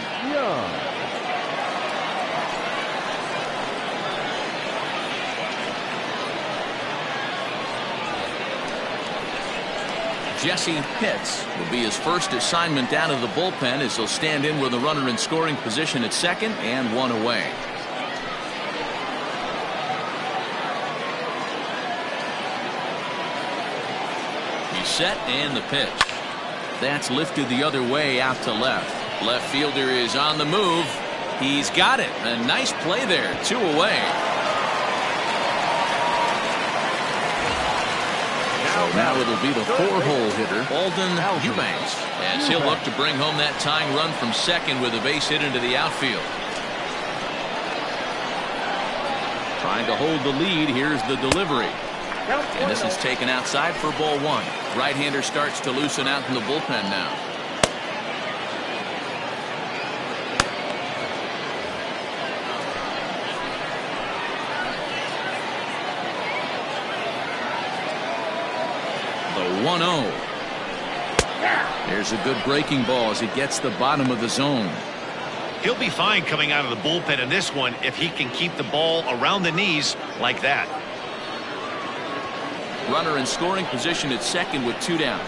Jesse Pitts will be his first assignment out of the bullpen as he'll stand in with a runner in scoring position at second and 1 away. He's set and the pitch. That's lifted the other way out to left. Left fielder is on the move. He's got it. A nice play there. 2 away. Now it'll be the 4-hole hitter, Alden Eubanks, as he'll look to bring home that tying run from second with a base hit into the outfield. Trying to hold the lead. Here's the delivery. Count And this 1-0. is taken outside for ball one. Right-hander starts to loosen out in the bullpen now. The 1-0. There's a good breaking ball as he gets the bottom of the zone. He'll be fine coming out of the bullpen in this one if he can keep the ball around the knees like that. Runner in scoring position at second with 2 down.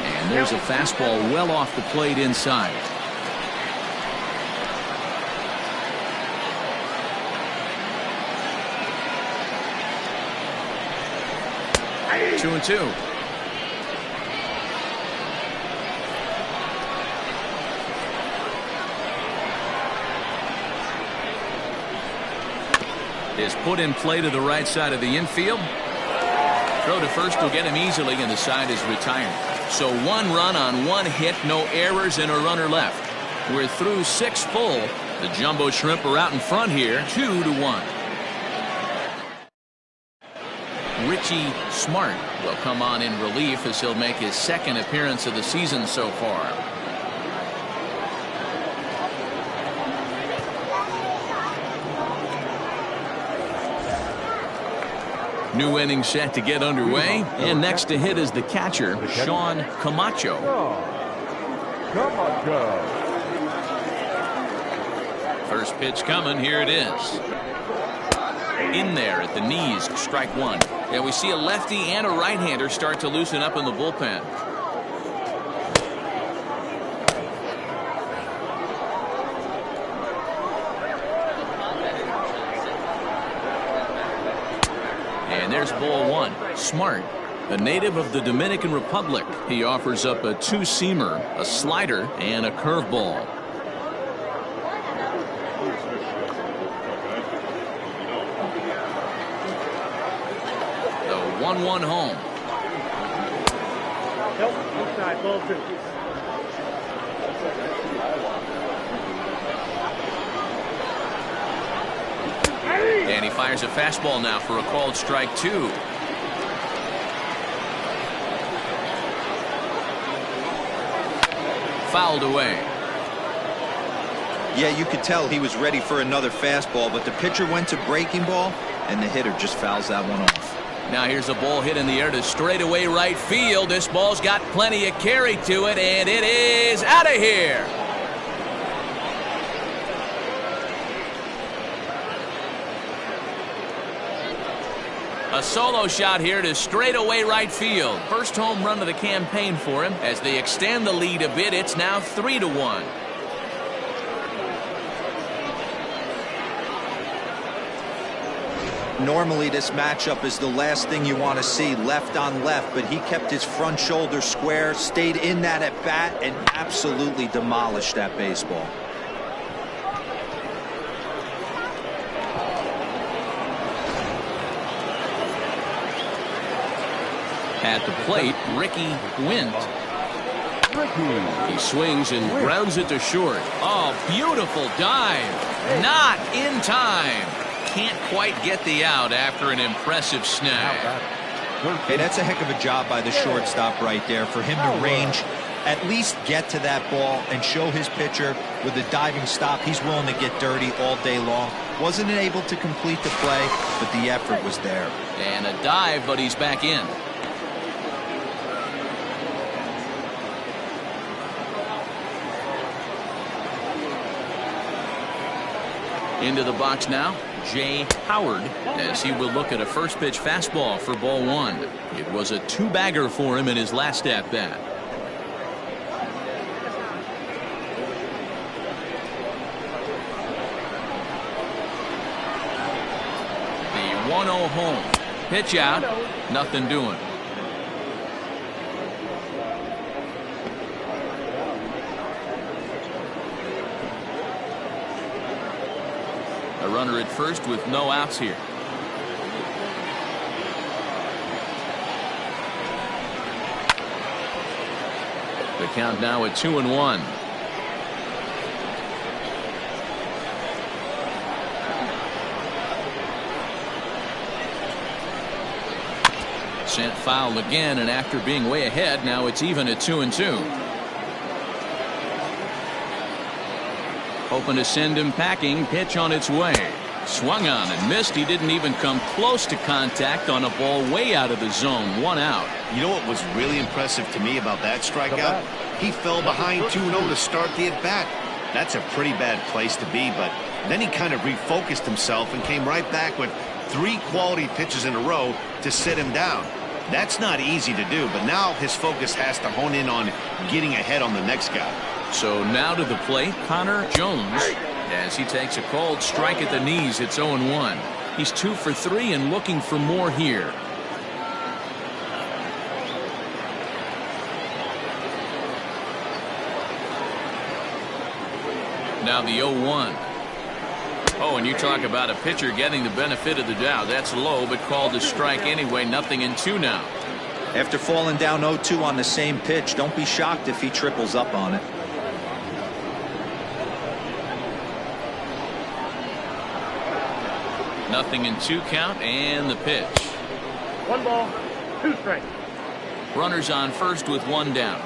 And there's a fastball well off the plate inside. Two and two. Is put in play to the right side of the infield. Throw to first will get him easily, and the side is retired. So 1 run on 1 hit, no errors, and a runner left. We're through 6 full. The Jumbo Shrimp are out in front here, 2-1. Richie Smart will come on in relief as he'll make his 2nd appearance of the season so far. New inning set to get underway, and next to hit is the catcher, Sean Camacho. First pitch coming, here it is. In there at the knees, strike one. And we see a lefty and a right-hander start to loosen up in the bullpen. And there's ball one. Smart, a native of the Dominican Republic. He offers up a 2-seamer, a slider, and a curveball. The 1-1 home. Nope, inside, ball 2. And he fires a fastball now for a called strike 2. Fouled away. Yeah, you could tell he was ready for another fastball, but the pitcher went to breaking ball, and the hitter just fouls that one off. Now here's a ball hit in the air to straightaway right field. This ball's got plenty of carry to it, and it is out of here. A solo shot here to straightaway right field. First home run of the campaign for him. As they extend the lead a bit, it's now 3-1. Normally this matchup is the last thing you want to see, left on left, but he kept his front shoulder square, stayed in that at bat, and absolutely demolished that baseball. At the plate, Ricky Wint. He swings and grounds it to short. Oh, beautiful dive. Not in time. Can't quite get the out after an impressive snag. Hey, that's a heck of a job by the shortstop right there for him to range, at least get to that ball and show his pitcher with a diving stop. He's willing to get dirty all day long. Wasn't able to complete the play, but the effort was there. And a dive, but he's back in. Into the box now, Jay Howard, as he will look at a first pitch fastball for ball one. It was a 2-bagger for him in his last at bat. The 1-0 home. Pitch out, nothing doing. A runner at first with no outs here. The count now at 2-1. Sent foul again, and after being way ahead, now it's even at 2-2. Hoping to send him packing. Pitch on its way. Swung on and missed. He didn't even come close to contact on a ball way out of the zone. 1 out. You know what was really impressive to me about that strikeout? He fell behind 2-0 to start the at-bat. That's a pretty bad place to be, but then he kind of refocused himself and came right back with 3 quality pitches in a row to sit him down. That's not easy to do, but now his focus has to hone in on getting ahead on the next guy. So now to the plate, Connor Jones, as he takes a cold strike at the knees. It's 0-1. He's 2 for 3 and looking for more here. Now the 0-1. Oh, and you talk about a pitcher getting the benefit of the doubt. That's low, but called a strike anyway. Nothing in 2 now. After falling down 0-2 on the same pitch, don't be shocked if he triples up on it. Nothing in 2 count, and the pitch. 1 ball, 2 strikes. Runners on first with 1 down.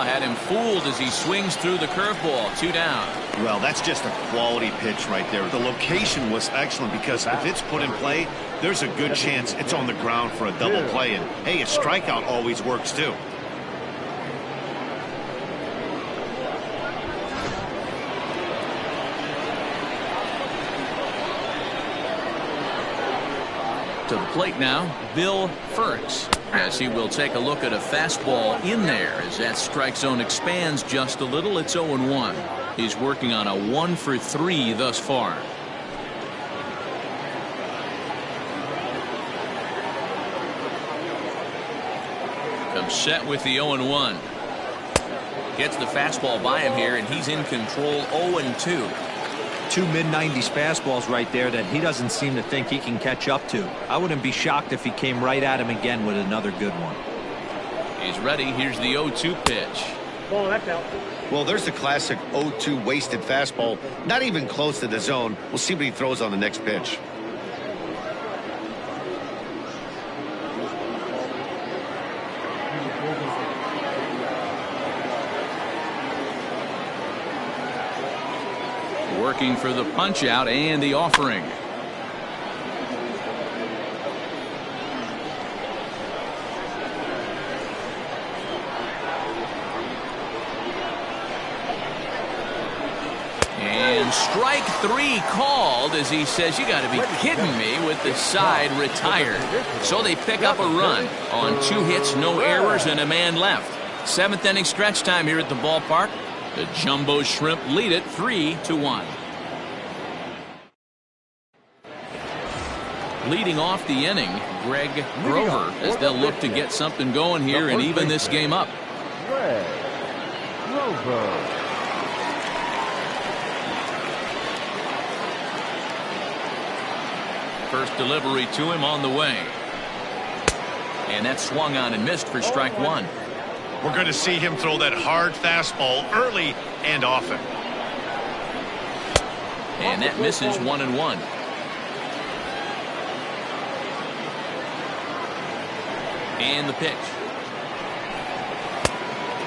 Had him fooled as he swings through the curveball. 2 down. Well, that's just a quality pitch right there. The location was excellent because if it's put in play, there's a good chance it's on the ground for a double play. And hey, a strikeout always works too. To the plate now, Bill Ferks, as he will take a look at a fastball in there as that strike zone expands just a little. It's 0-1. He's working on a 1 for 3 thus far. Comes set with the 0-1. Gets the fastball by him here, and he's in control. 0-2. 2 mid-90s fastballs right there that he doesn't seem to think he can catch up to. I wouldn't be shocked if he came right at him again with another good one. He's ready. Here's the 0-2 pitch. Ball, that's out. Well, there's the classic 0-2 wasted fastball. Not even close to the zone. We'll see what he throws on the next pitch. Working for the punch out and the offering. And strike 3 called as he says, you got to be kidding me, with the side retired. So they pick up a run on 2 hits, no errors, and a man left. 7th inning stretch time here at the ballpark. The Jumbo Shrimp lead it 3-1. Leading off the inning, Greg Grover, as they'll look to get something going here and even this game up. Greg Grover. First delivery to him on the way. And that swung on and missed for strike 1. We're going to see him throw that hard fastball early and often. And that misses 1-1. And the pitch.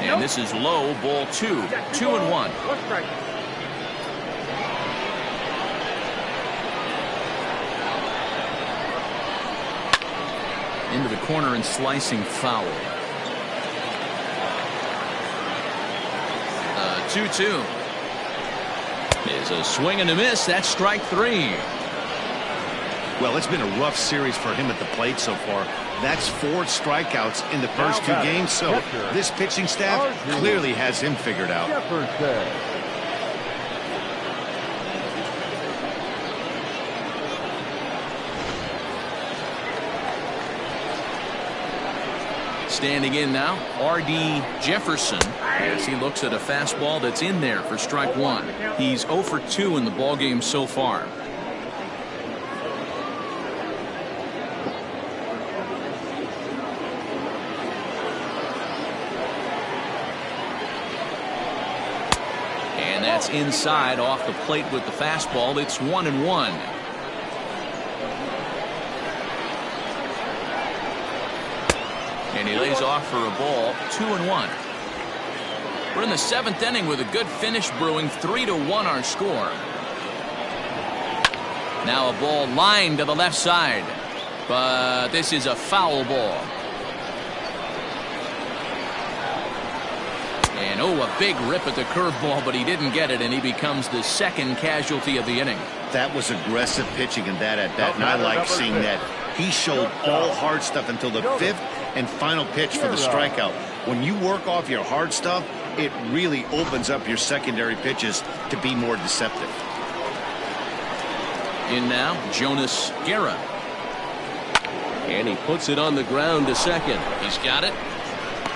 And this is low, ball 2. 2-1. 1 strike. Into the corner and slicing foul. 2-2. Is a swing and a miss. That's strike 3. Well, it's been a rough series for him at the plate so far. That's 4 strikeouts in the first 2 games, so this pitching staff clearly has him figured out. Standing in now, R.D. Jefferson, as he looks at a fastball that's in there for strike 1. He's 0 for 2 in the ballgame so far. And that's inside off the plate with the fastball. It's 1-1. And he lays off for a ball. 2-1. We're in the 7th inning with a good finish brewing. 3-1 our score. Now a ball lined to the left side. But this is a foul ball. And oh, a big rip at the curveball, but he didn't get it, and he becomes the second casualty of the inning. That was aggressive pitching in that at bat, and I like seeing that. He showed all hard stuff until the 5th and final pitch for the strikeout. When you work off your hard stuff, it really opens up your secondary pitches to be more deceptive. In now, Jonas Guerra. And he puts it on the ground to second. He's got it.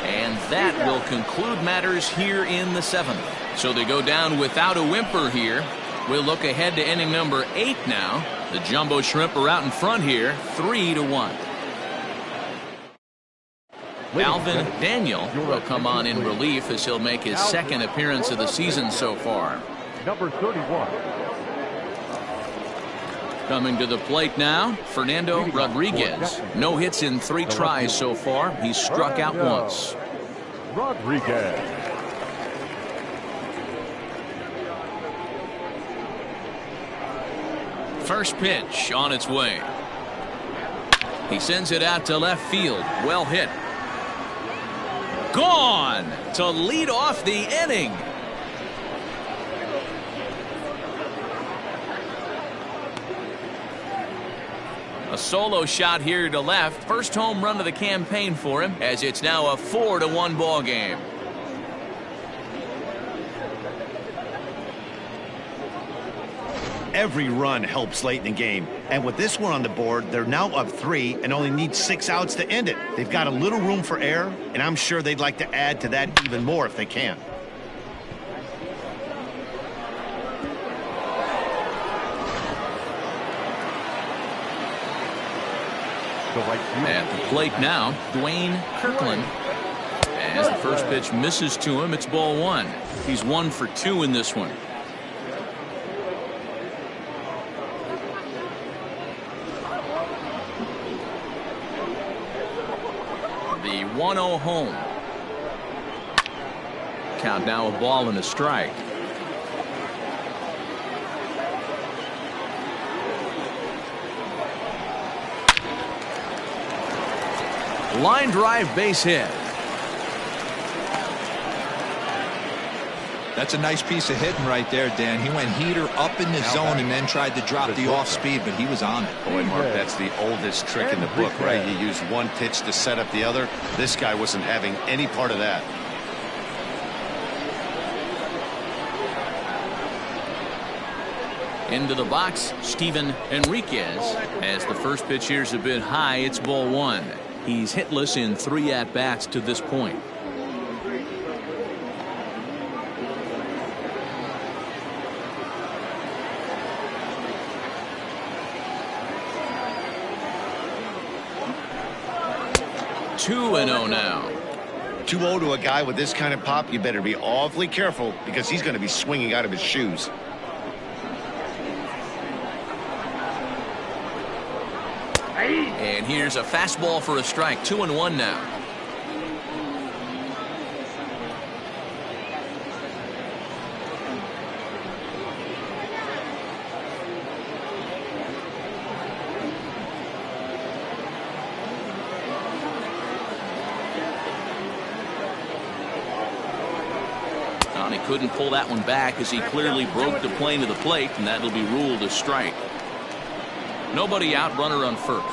And that will conclude matters here in the 7th. So they go down without a whimper here. We'll look ahead to inning number 8 now. The Jumbo Shrimp are out in front here, 3-1. Alvin Daniel will come on in relief as he'll make his second appearance of the season so far. Number 31. Coming to the plate now, Fernando Rodriguez. No hits in 3 tries so far. He's struck out once. Rodriguez. First pitch on its way. He sends it out to left field. Well hit. Gone to lead off the inning. A solo shot here to left. First home run of the campaign for him, as it's now a 4-1 ball game. Every run helps late in the game, and with this one on the board, they're now up 3 and only need 6 outs to end it. They've got a little room for error, and I'm sure they'd like to add to that even more if they can. At the plate now, Dwayne Kirkland. As the first pitch misses to him, it's ball 1. He's 1 for 2 in this one. The 1-0 home. Count now a ball and a strike. Line drive, base hit. That's a nice piece of hitting right there, Dan. He went heater up in the zone and then tried to drop the off speed, but he was on it. Boy, Mark, that's the oldest trick in the book, right? You use one pitch to set up the other. This guy wasn't having any part of that. Into the box, Steven Enriquez. As the first pitch here's a bit high, it's ball 1. He's hitless in 3 at-bats to this point. Two and 0 now. 2-0 to a guy with this kind of pop, you better be awfully careful because he's going to be swinging out of his shoes. And here's a fastball for a strike. 2-1 now. He couldn't pull that one back as he clearly broke the plane of the plate, and that'll be ruled a strike. Nobody out, runner on first.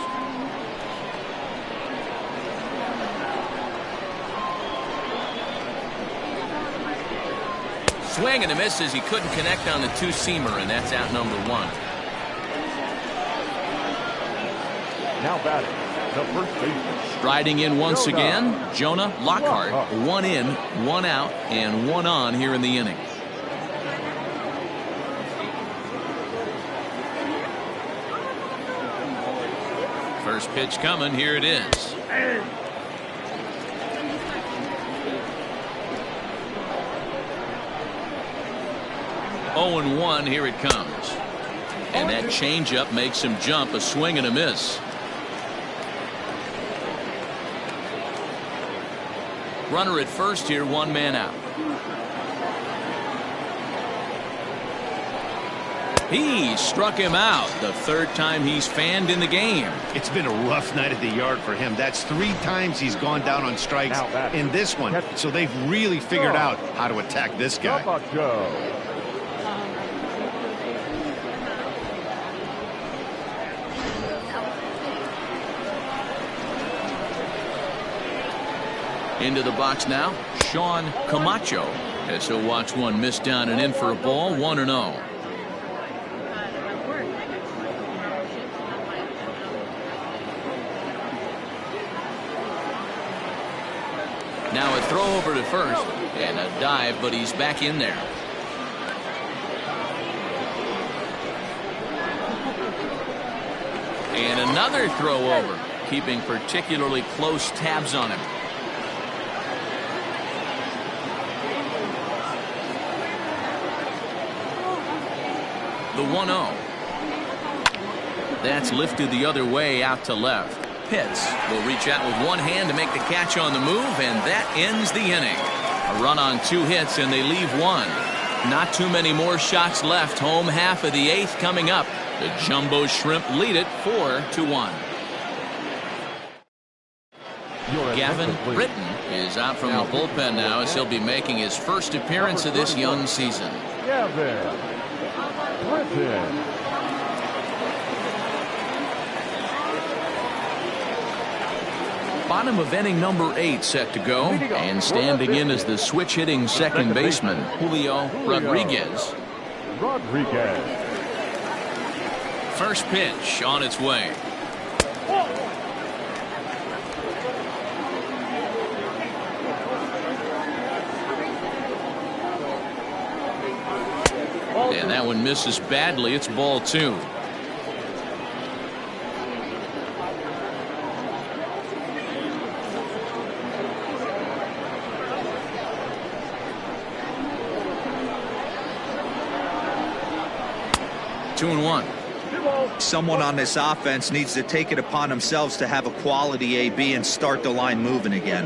Swing and a miss as he couldn't connect on the 2-seamer, and that's out number 1. Now batting, the first baseman. Striding in once again, Jonah Lockhart. 1 in, 1 out, and 1 on here in the inning. First pitch coming, here it is. 0-1. Here it comes. And that changeup makes him jump. A swing and a miss. Runner at first here, 1 man out. He struck him out. The 3rd time he's fanned in the game. It's been a rough night at the yard for him. That's 3 times he's gone down on strikes in this one. So they've really figured out how to attack this guy. Into the box now, Sean Camacho, as he'll watch one miss down and in for a ball. 1-0. Now a throw over to first and a dive, but he's back in there. And another throw over, keeping particularly close tabs on him. The 1-0. That's lifted the other way out to left. Pitts will reach out with one hand to make the catch on the move, and that ends the inning. A run on 2 hits, and they leave 1. Not too many more shots left. Home half of the 8th coming up. The Jumbo Shrimp lead it 4-1. Gavin Britton is out from the bullpen now, as he'll be making his first appearance of this young season. Gavin Britton. Bottom of inning number 8 set to go, and standing in as the switch hitting second baseman, Julio Rodriguez. First pitch on its way. And that one misses badly. It's ball 2. Two and 1. Someone on this offense needs to take it upon themselves to have a quality AB and start the line moving again.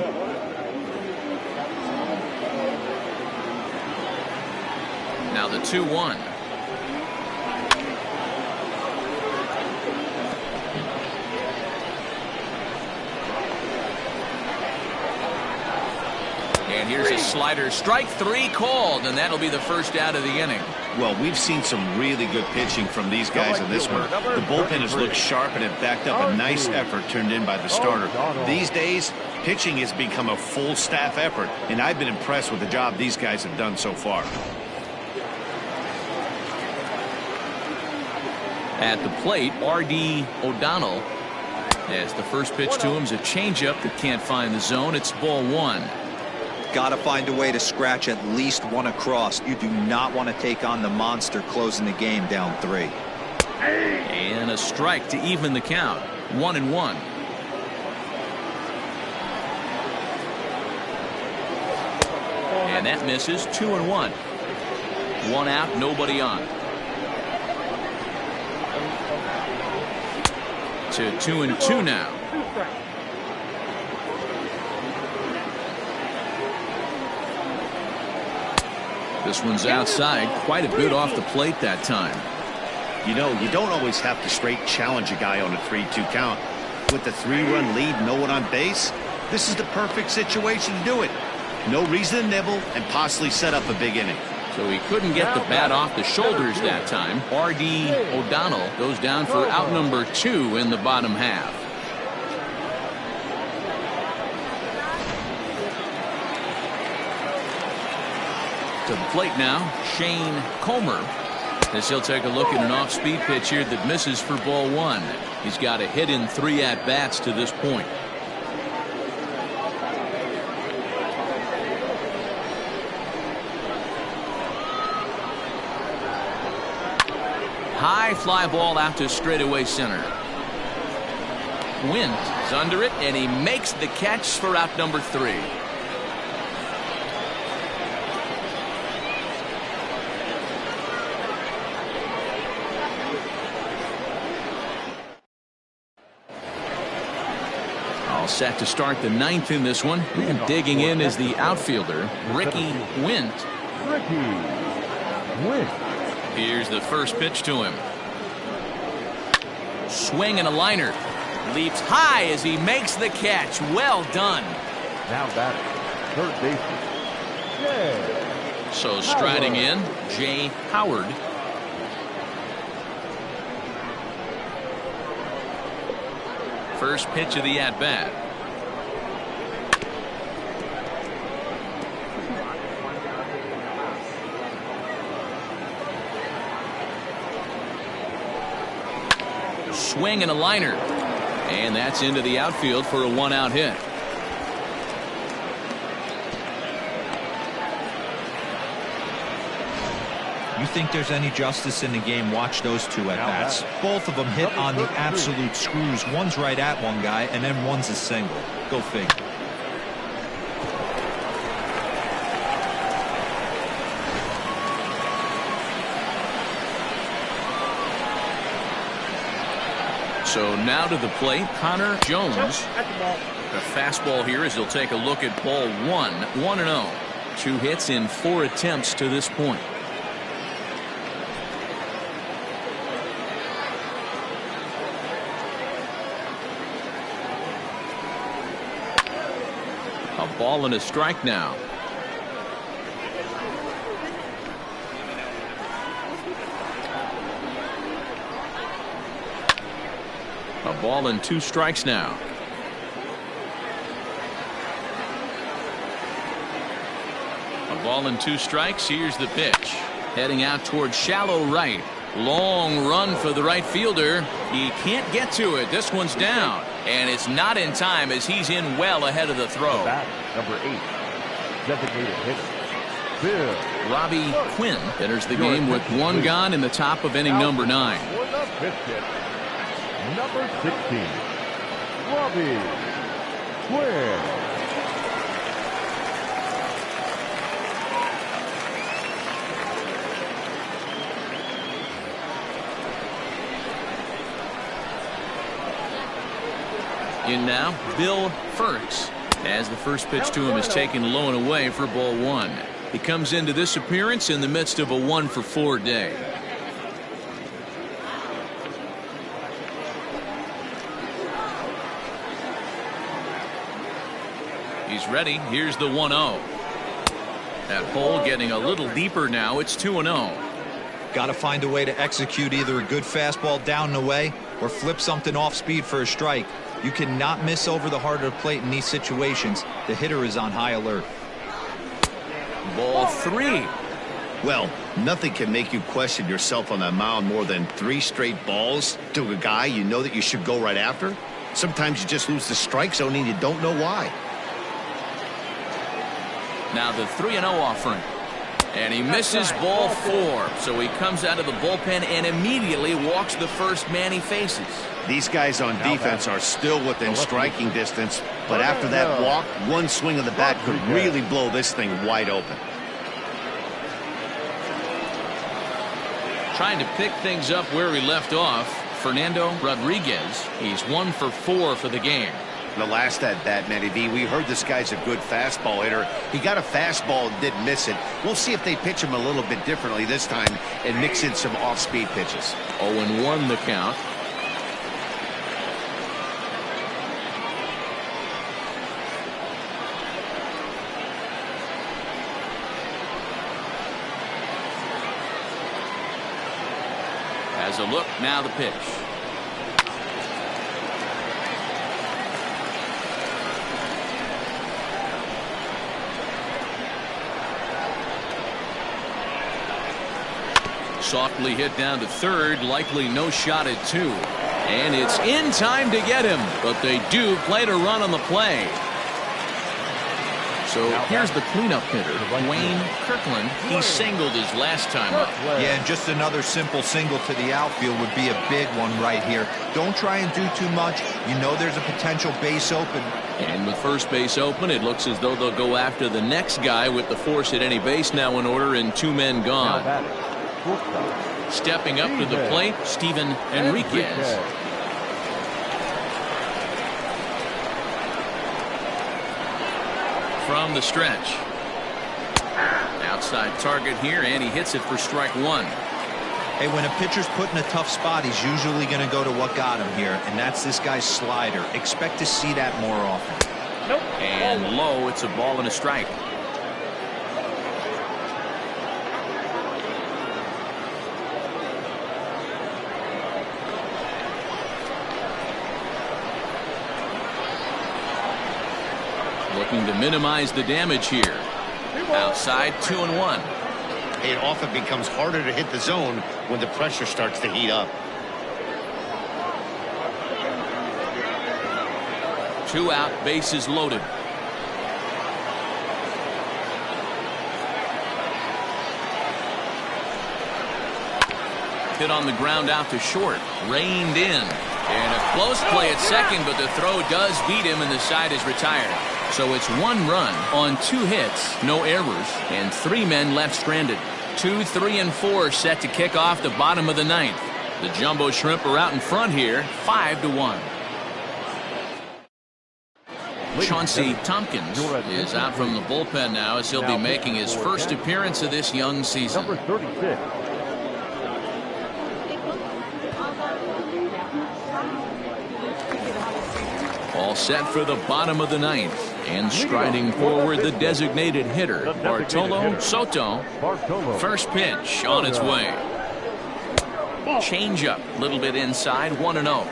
Now the 2-1. And here's a slider. Strike 3 called, and that'll be the first out of the inning. Well, we've seen some really good pitching from these guys in this one. The bullpen has looked sharp, and it backed up a nice effort turned in by the starter. These days, pitching has become a full staff effort, and I've been impressed with the job these guys have done so far. At the plate, R.D. O'Donnell, as the first pitch to him is a changeup that can't find the zone. It's ball 1. Got to find a way to scratch at least one across. You do not want to take on the monster closing the game down 3. And a strike to even the count. 1-1. And that misses. 2-1. 1 out, nobody on. To 2-2 now. This one's outside, quite a bit off the plate that time. You know, you don't always have to straight challenge a guy on a 3-2 count. With the 3-run lead, no one on base, this is the perfect situation to do it. No reason to nibble and possibly set up a big inning. So he couldn't get the bat off the shoulders that time. R.D. O'Donnell goes down for out number 2 in the bottom half. To the plate now, Shane Comer, as he'll take a look at an off-speed pitch here that misses for ball 1. He's got a hit in 3 at-bats to this point. High fly ball out to straightaway center. Wint is under it, and he makes the catch for out number 3. Set to start the ninth in this one. And digging in is the outfielder, Ricky Wint. Ricky Wint. Here's the first pitch to him. Swing and a liner. Leaps high as he makes the catch. Well done. Now batting, third baseman, Jay. So striding in, Jay Howard. First pitch of the at-bat. Swing and a liner. And that's into the outfield for a one-out hit. You think there's any justice in the game? Watch those two at bats. Both of them hit on the absolute screws. One's right at one guy, and then one's a single. Go figure. So now to the plate, Connor Jones. The fastball here as he'll take a look at ball one. 1-0. 2 hits in 4 attempts to this point. A ball and a strike now. A ball and 2 strikes now. A ball and 2 strikes. Here's the pitch. Heading out towards shallow right. Long run for the right fielder. He can't get to it. This one's down. And it's not in time as he's in well ahead of the throw. Bat, number 8, designated hitter, Bill. Robbie Quinn enters the game with 1 gone in the top of inning number 9. For the Biscuits, number 16, Robbie Quinn. In now, Bill Ferks, as the first pitch to him is taken low and away for ball 1. He comes into this appearance in the midst of a 1-for-4 day. He's ready. Here's the 1-0. That hole getting a little deeper now. It's 2-0. Got to find a way to execute either a good fastball down and away or flip something off speed for a strike. You cannot miss over the heart of the plate in these situations. The hitter is on high alert. Ball 3. Well, nothing can make you question yourself on that mound more than 3 straight balls to a guy you know that you should go right after. Sometimes you just lose the strike zone and you don't know why. Now the 3-0 offering. And he misses ball 4. So he comes out of the bullpen and immediately walks the first man he faces. These guys on defense are still within striking distance, but after that walk, one swing of the bat could really blow this thing wide open. Trying to pick things up where he left off, Fernando Rodriguez. He's 1-for-4 for the game. The last at bat, Matty V, we heard this guy's a good fastball hitter. He got a fastball and didn't miss it. We'll see if they pitch him a little bit differently this time and mix in some off-speed pitches. 0-1 the count. As a look, now the pitch. Softly hit down to third, likely no shot at 2. And it's in time to get him, but they do play to run on the play. So here's the cleanup hitter, Wayne Kirkland. He singled his last time up. Yeah, and just another simple single to the outfield would be a big one right here. Don't try and do too much. You know there's a potential base open. And with first base open, it looks as though they'll go after the next guy with the force at any base now in order and 2 men gone. Stepping up to the plate, Steven Enriquez. from the stretch. Outside target here, and he hits it for strike one. Hey, when a pitcher's put in a tough spot, he's usually going to go to what got him here, and that's this guy's slider. Expect to see that more often. Nope. And low, it's a ball and a strike. Looking to minimize the damage here. Outside, 2-1. It often becomes harder to hit the zone when the pressure starts to heat up. 2 out, bases loaded. Hit on the ground out to short. Reined in. And a close play at second, but the throw does beat him, and the side is retired. So it's 1 run on 2 hits, no errors, and 3 men left stranded. 2, 3, and 4 set to kick off the bottom of the 9th. The Jumbo Shrimp are out in front here, 5-1. Chauncey Tompkins is out from the bullpen now, as he'll be making his first appearance of this young season. Number 36. All set for the bottom of the 9th. And striding forward, the designated hitter, Bartolo Soto. First pitch on its way. Change up, a little bit inside, 1-0.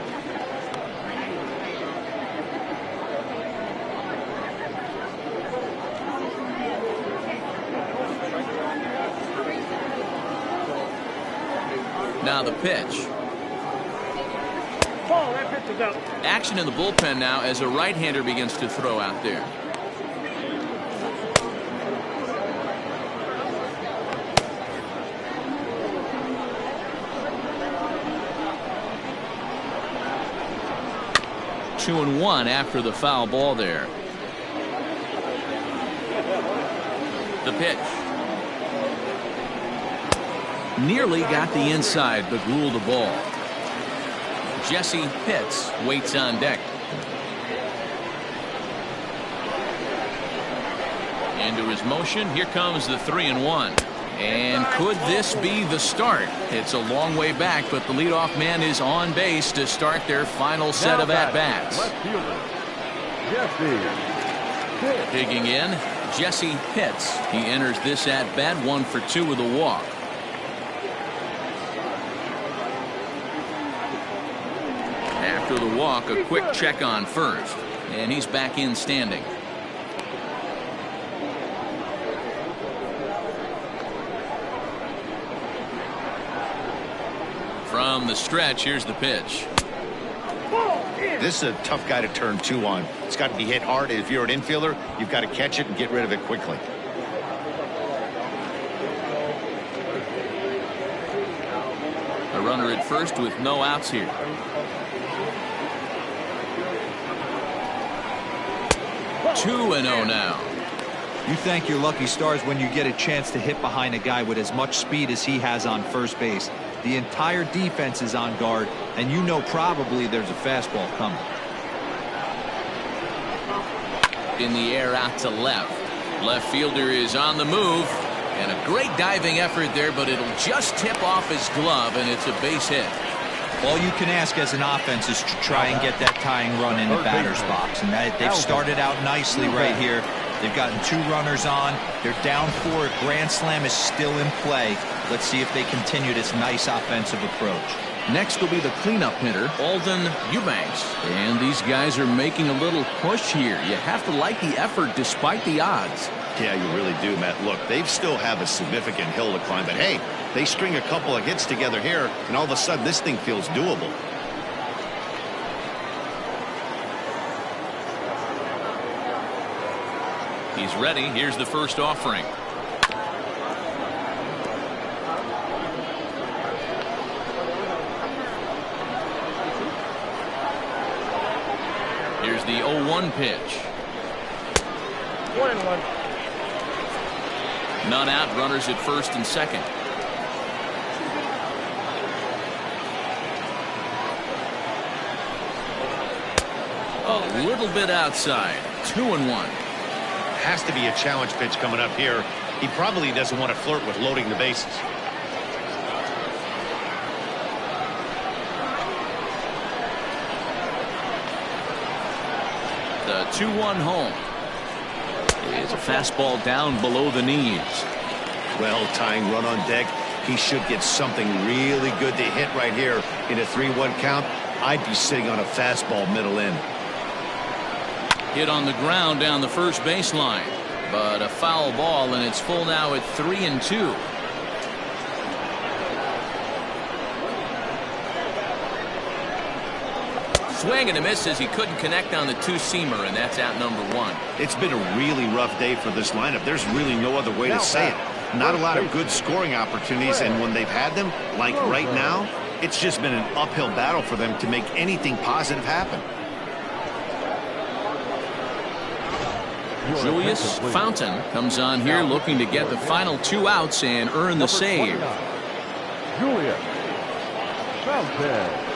Now the pitch. That pitch is out. Action in the bullpen now as a right-hander begins to throw out there. Two and one after the foul ball there. The pitch. Nearly got the inside, but ruled the ball. Jesse Pitts waits on deck. Into his motion. Here comes the 3-1. And could this be the start? It's a long way back, but the leadoff man is on base to start their final set of at-bats. Digging in, Jesse Pitts. He enters this at-bat 1 for 2 with a walk. After the walk, a quick check on first, and he's back in standing. From the stretch, here's the pitch. This is a tough guy to turn 2 on. It's got to be hit hard. If you're an infielder, you've got to catch it and get rid of it quickly. A runner at first with no outs here. Two and 0 now. You thank your lucky stars when you get a chance to hit behind a guy with as much speed as he has on first base. The entire defense is on guard, and you know probably there's a fastball coming. In the air out to left. Left fielder is on the move, and a great diving effort there, but it'll just tip off his glove, and it's a base hit. All you can ask as an offense is to try and get that tying run in the batter's box, and they've started out nicely right here. They've gotten 2 runners on. They're down 4. Grand slam is still in play. Let's see if they continue this nice offensive approach. Next will be the cleanup hitter, Alden Eubanks. And these guys are making a little push here. You have to like the effort despite the odds. Yeah, you really do, Matt. Look, they still have a significant hill to climb, but hey, they string a couple of hits together here, and all of a sudden this thing feels doable. He's ready. Here's the first offering. Here's the 0-1 pitch. 1-1. None out. Runners at first and second. A little bit outside. 2-1. has to be a challenge pitch coming up here. He probably doesn't want to flirt with loading the bases. The 2-1 home. It's a fastball down below the knees. Well, tying run on deck. He should get something really good to hit right here in a 3-1 count. I'd be sitting on a fastball middle in. Hit on the ground down the first baseline, but a foul ball, and it's full now at 3-2. Swing and a miss as he couldn't connect on the two-seamer, and that's out number 1. It's been a really rough day for this lineup. There's really no other way to say it. Not a lot of good scoring opportunities, and when they've had them, like right now, it's just been an uphill battle for them to make anything positive happen. Julius Fountain comes on here looking to get the final 2 outs and earn the save. Julius Fountain.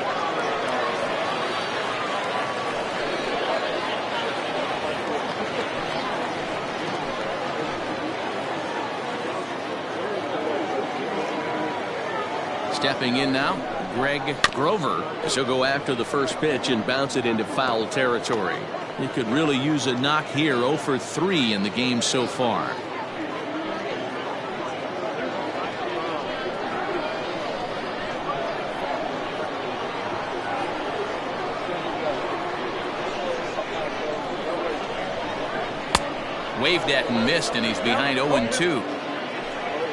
Stepping in now, Greg Grover. He'll go after the first pitch and bounce it into foul territory. He could really use a knock here. 0 for 3 in the game so far. Waved at and missed, and he's behind 0-2.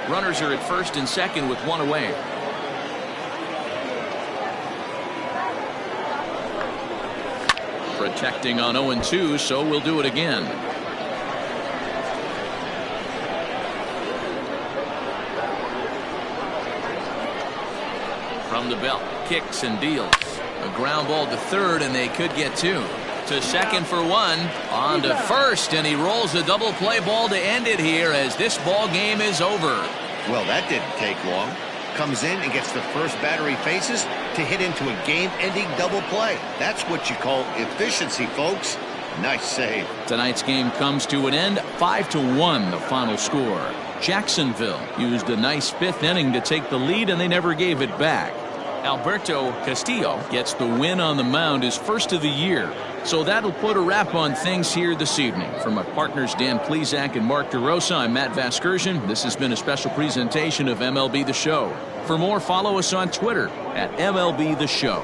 Runners are at first and second with 1 away. Protecting on 0-2, so we'll do it again. From the belt, kicks and deals. A ground ball to third, and they could get 2. To second for 1. On to first, and he rolls a double play ball to end it here as this ball game is over. Well, that didn't take long. Comes in and gets the first batter he faces to hit into a game-ending double play. That's what you call efficiency, folks. Nice save. Tonight's game comes to an end. 5-1 the final score. Jacksonville used a nice 5th inning to take the lead, and they never gave it back. Alberto Castillo gets the win on the mound, his first of the year. So that'll put a wrap on things here this evening. For my partners Dan Plesac and Mark DeRosa, I'm Matt Vasgersian. This has been a special presentation of MLB The Show. For more, follow us on Twitter at MLB The Show.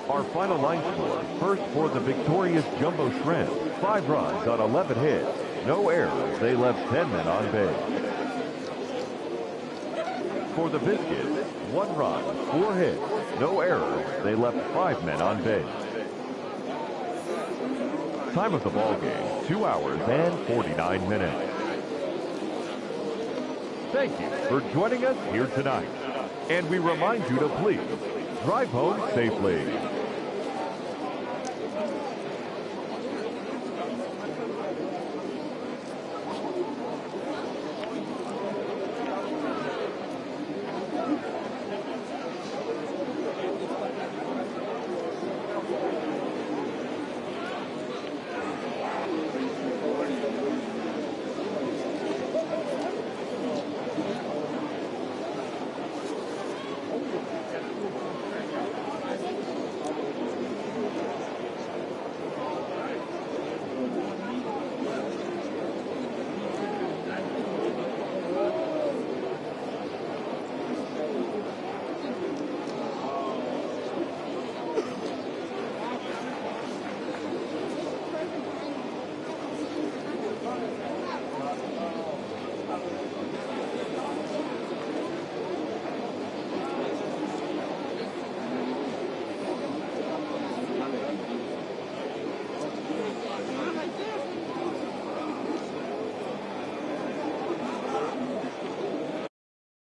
Our final line score, first for the victorious Jumbo Shrimp, 5 runs on 11 hits, no errors, they left 10 men on base. For the Biscuits, 1 run, 4 hits, no errors, they left 5 men on base. Time of the ball game, 2 hours and 49 minutes. Thank you for joining us here tonight. And we remind you to please drive home safely.